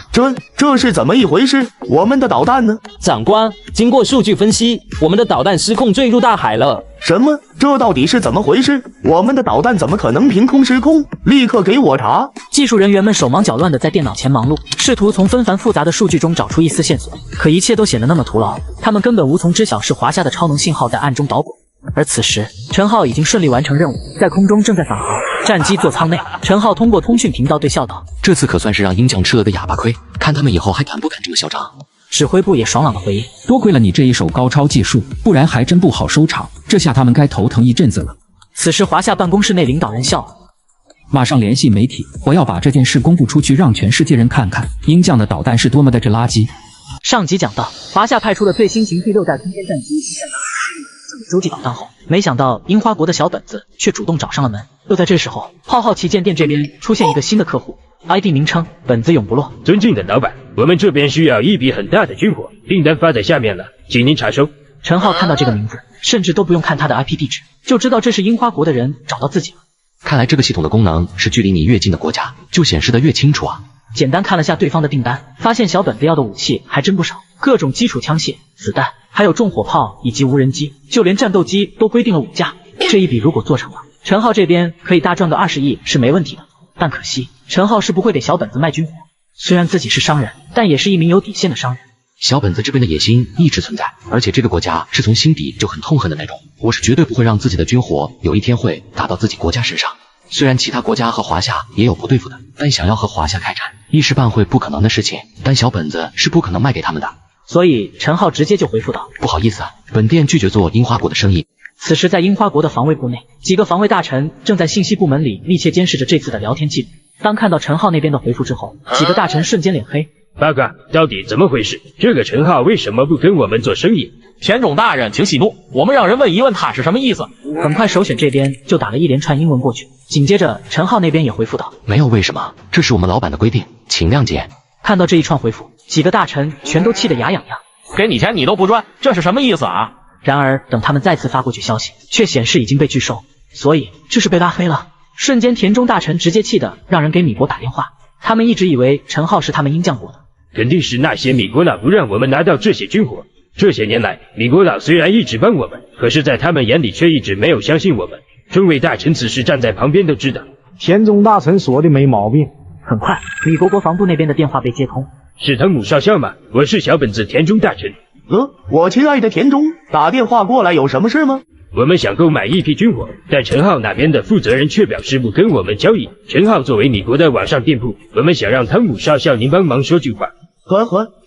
这是怎么一回事？我们的导弹呢？长官，经过数据分析，我们的导弹失控坠入大海了。什么？这到底是怎么回事？我们的导弹怎么可能凭空失控？立刻给我查！技术人员们手忙脚乱的在电脑前忙碌，试图从纷繁复杂的数据中找出一丝线索，可一切都显得那么徒劳，他们根本无从知晓是华夏的超能信号在暗中捣鬼。而此时，陈浩已经顺利完成任务，在空中正在返航，战机座舱内，陈浩通过通讯频道对笑道：“这次可算是让鹰将吃了个哑巴亏，看他们以后还敢不敢这么嚣张。”指挥部也爽朗的回应：“多亏了你这一手高超技术，不然还真不好收场。这下他们该头疼一阵子了。”此时，华夏办公室内领导人笑了：“马上联系媒体，我要把这件事公布出去，让全世界人看看鹰将的导弹是多么的这垃圾。”上集讲到，华夏派出的最新型第6代空间战机洲际导弹后，没想到樱花国的小本子却主动找上了门。就在这时候，浩浩旗舰店这边出现一个新的客户 ，ID 名称本子永不落。尊敬的老板，我们这边需要一笔很大的军火，订单发在下面了，请您查收。陈浩看到这个名字，甚至都不用看他的 IP 地址，就知道这是樱花国的人找到自己了。看来这个系统的功能是距离你越近的国家，就显示得越清楚啊。简单看了下对方的订单，发现小本子要的武器还真不少，各种基础枪械、子弹，还有重火炮以及无人机，就连战斗机都规定了5架。这一笔如果做成了，陈浩这边可以大赚个20亿是没问题的。但可惜，陈浩是不会给小本子卖军火。虽然自己是商人，但也是一名有底线的商人。小本子这边的野心一直存在，而且这个国家是从心底就很痛恨的那种。我是绝对不会让自己的军火有一天会打到自己国家身上。虽然其他国家和华夏也有不对付的，但想要和华夏开战，一时半会不可能的事情。但小本子是不可能卖给他们的。所以陈浩直接就回复道：“不好意思啊，本店拒绝做樱花国的生意。”此时在樱花国的防卫部内，几个防卫大臣正在信息部门里密切监视着这次的聊天记录。当看到陈浩那边的回复之后，几个大臣瞬间脸黑。报告，到底怎么回事？这个陈浩为什么不跟我们做生意？田种大人，请息怒，我们让人问一问他是什么意思。很快首选这边就打了一连串英文过去，紧接着陈浩那边也回复道：“没有为什么，这是我们老板的规定，请谅解。”看到这一串回复，几个大臣全都气得牙痒痒。给你钱你都不赚，这是什么意思啊？然而等他们再次发过去消息，却显示已经被拒收，所以这是被拉黑了。瞬间田中大臣直接气得让人给米国打电话，他们一直以为陈浩是他们鹰将国的。肯定是那些米国佬不让我们拿到这些军火。这些年来，米国佬虽然一直帮我们，可是在他们眼里却一直没有相信我们。众位大臣此时站在旁边都知道。田中大臣说的没毛病。很快，米国国防部那边的电话被接通。是藤姆少校吗？我是小本子田中大臣。我亲爱的田中，打电话过来有什么事吗？我们想购买一批军火，但陈浩那边的负责人却表示不跟我们交易。陈浩作为米国的网上店铺，我们想让汤姆少校您帮忙说句话。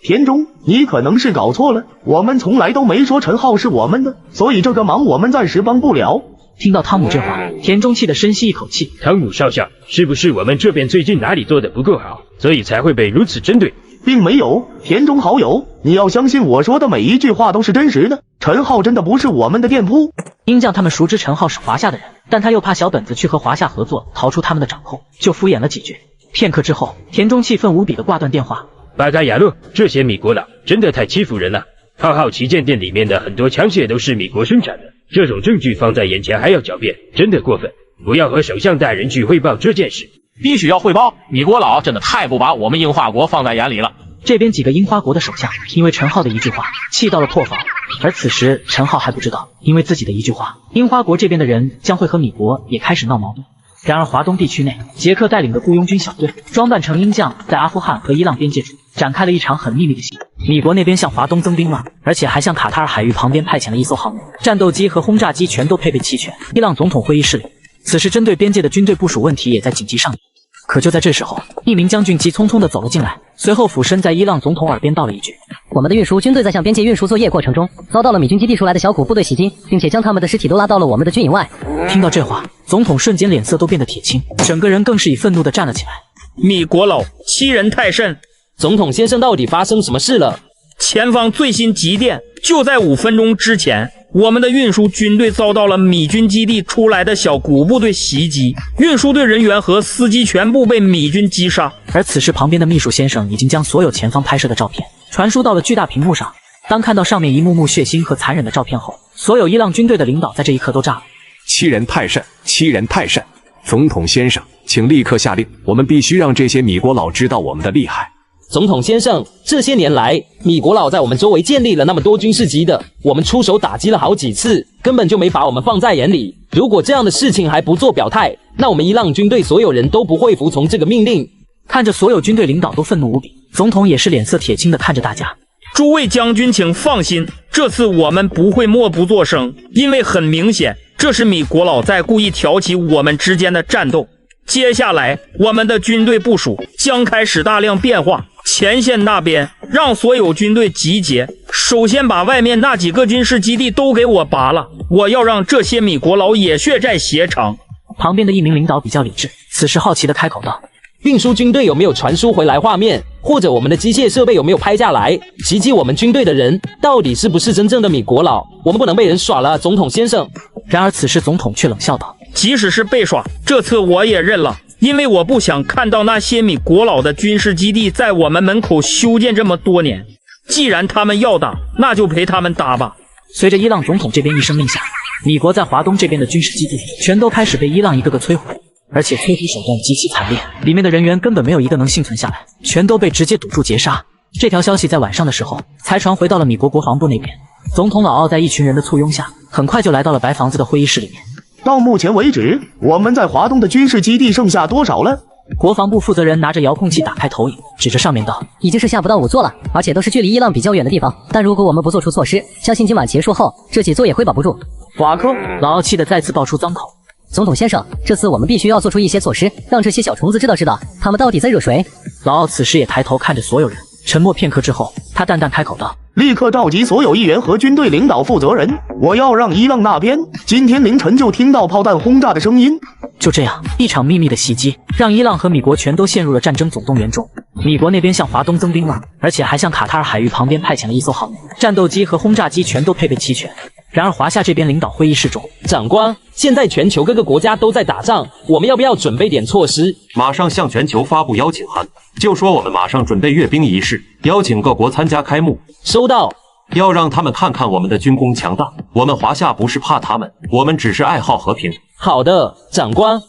田中，你可能是搞错了，我们从来都没说陈浩是我们的，所以这个忙我们暂时帮不了。听到汤姆这话，田中气得深吸一口气。汤姆少校，是不是我们这边最近哪里做的不够好，所以才会被如此针对？并没有，田中好友，你要相信我说的每一句话都是真实的。陈浩真的不是我们的店铺。鹰将他们熟知陈浩是华夏的人，但他又怕小本子去和华夏合作，逃出他们的掌控，就敷衍了几句。片刻之后，田中气愤无比的挂断电话。巴嘎亚洛，这些米国佬真的太欺负人了。浩浩旗舰店里面的很多枪械都是米国生产的，这种证据放在眼前还要狡辩，真的过分。我要和首相大人去汇报这件事。必须要汇报，米国佬真的太不把我们樱花国放在眼里了。这边几个樱花国的手下因为陈浩的一句话气到了破防，而此时陈浩还不知道，因为自己的一句话，樱花国这边的人将会和米国也开始闹矛盾。然而华东地区内，杰克带领的雇佣军小队装扮成鹰将，在阿富汗和伊朗边界处展开了一场很秘密的行动。米国那边向华东增兵了，而且还向卡塔尔海域旁边派遣了一艘航母，战斗机和轰炸机全都配备齐全。伊朗总统会议室里，此时针对边界的军队部署问题也在紧急上演。可就在这时候，一名将军急匆匆地走了进来，随后俯身在伊朗总统耳边道了一句：“我们的运输军队在向边界运输作业过程中，遭到了米军基地出来的小股部队袭击，并且将他们的尸体都拉到了我们的军营外。”听到这话，总统瞬间脸色都变得铁青，整个人更是以愤怒地站了起来。米国佬欺人太甚！总统先生，到底发生什么事了？前方最新急电就在5分钟之前，我们的运输军队遭到了米军基地出来的小股部队袭击，运输队人员和司机全部被米军击杀。而此时旁边的秘书先生已经将所有前方拍摄的照片传输到了巨大屏幕上。当看到上面一幕幕血腥和残忍的照片后，所有伊朗军队的领导在这一刻都炸了。欺人太甚，欺人太甚！总统先生，请立刻下令，我们必须让这些米国佬知道我们的厉害。总统先生，这些年来，米国佬在我们周围建立了那么多军事基地，我们出手打击了好几次，根本就没把我们放在眼里。如果这样的事情还不做表态，那我们伊朗军队所有人都不会服从这个命令。看着所有军队领导都愤怒无比，总统也是脸色铁青的看着大家。诸位将军请放心，这次我们不会默不作声，因为很明显，这是米国佬在故意挑起我们之间的战斗。接下来，我们的军队部署将开始大量变化。前线那边让所有军队集结，首先把外面那几个军事基地都给我拔了，我要让这些米国佬也血债血偿。旁边的一名领导比较理智，此时好奇的开口道：运输军队有没有传输回来画面，或者我们的机械设备有没有拍下来？袭击我们军队的人到底是不是真正的米国佬？我们不能被人耍了，总统先生。然而此时总统却冷笑道：即使是被耍，这次我也认了，因为我不想看到那些米国佬的军事基地在我们门口修建这么多年。既然他们要打，那就陪他们打吧。随着伊朗总统这边一声令下，米国在华东这边的军事基地全都开始被伊朗一个个摧毁。而且摧毁手段极其惨烈，里面的人员根本没有一个能幸存下来，全都被直接堵住截杀。这条消息在晚上的时候才传回到了米国国防部那边。总统老奥在一群人的簇拥下，很快就来到了白房子的会议室里面。到目前为止，我们在华东的军事基地剩下多少了？国防部负责人拿着遥控器打开投影，指着上面道：已经是下不到5座了，而且都是距离伊朗比较远的地方。但如果我们不做出措施，相信今晚结束后，这几座也会保不住。华科！老奥气得再次爆出脏口。总统先生，这次我们必须要做出一些措施，让这些小虫子知道他们到底在惹谁。老奥此时也抬头看着所有人，沉默片刻之后，他淡淡开口道：立刻召集所有议员和军队领导负责人，我要让伊朗那边今天凌晨就听到炮弹轰炸的声音。就这样，一场秘密的袭击让伊朗和米国全都陷入了战争总动员中。米国那边向华东增兵了，而且还向卡塔尔海域旁边派遣了1艘航母，战斗机和轰炸机全都配备齐全。然而华夏这边领导会议室中，长官，现在全球各个国家都在打仗，我们要不要准备点措施？马上向全球发布邀请函，就说我们马上准备阅兵仪式，邀请各国参加开幕。收到。要让他们看看我们的军工强大，我们华夏不是怕他们，我们只是爱好和平。好的，长官。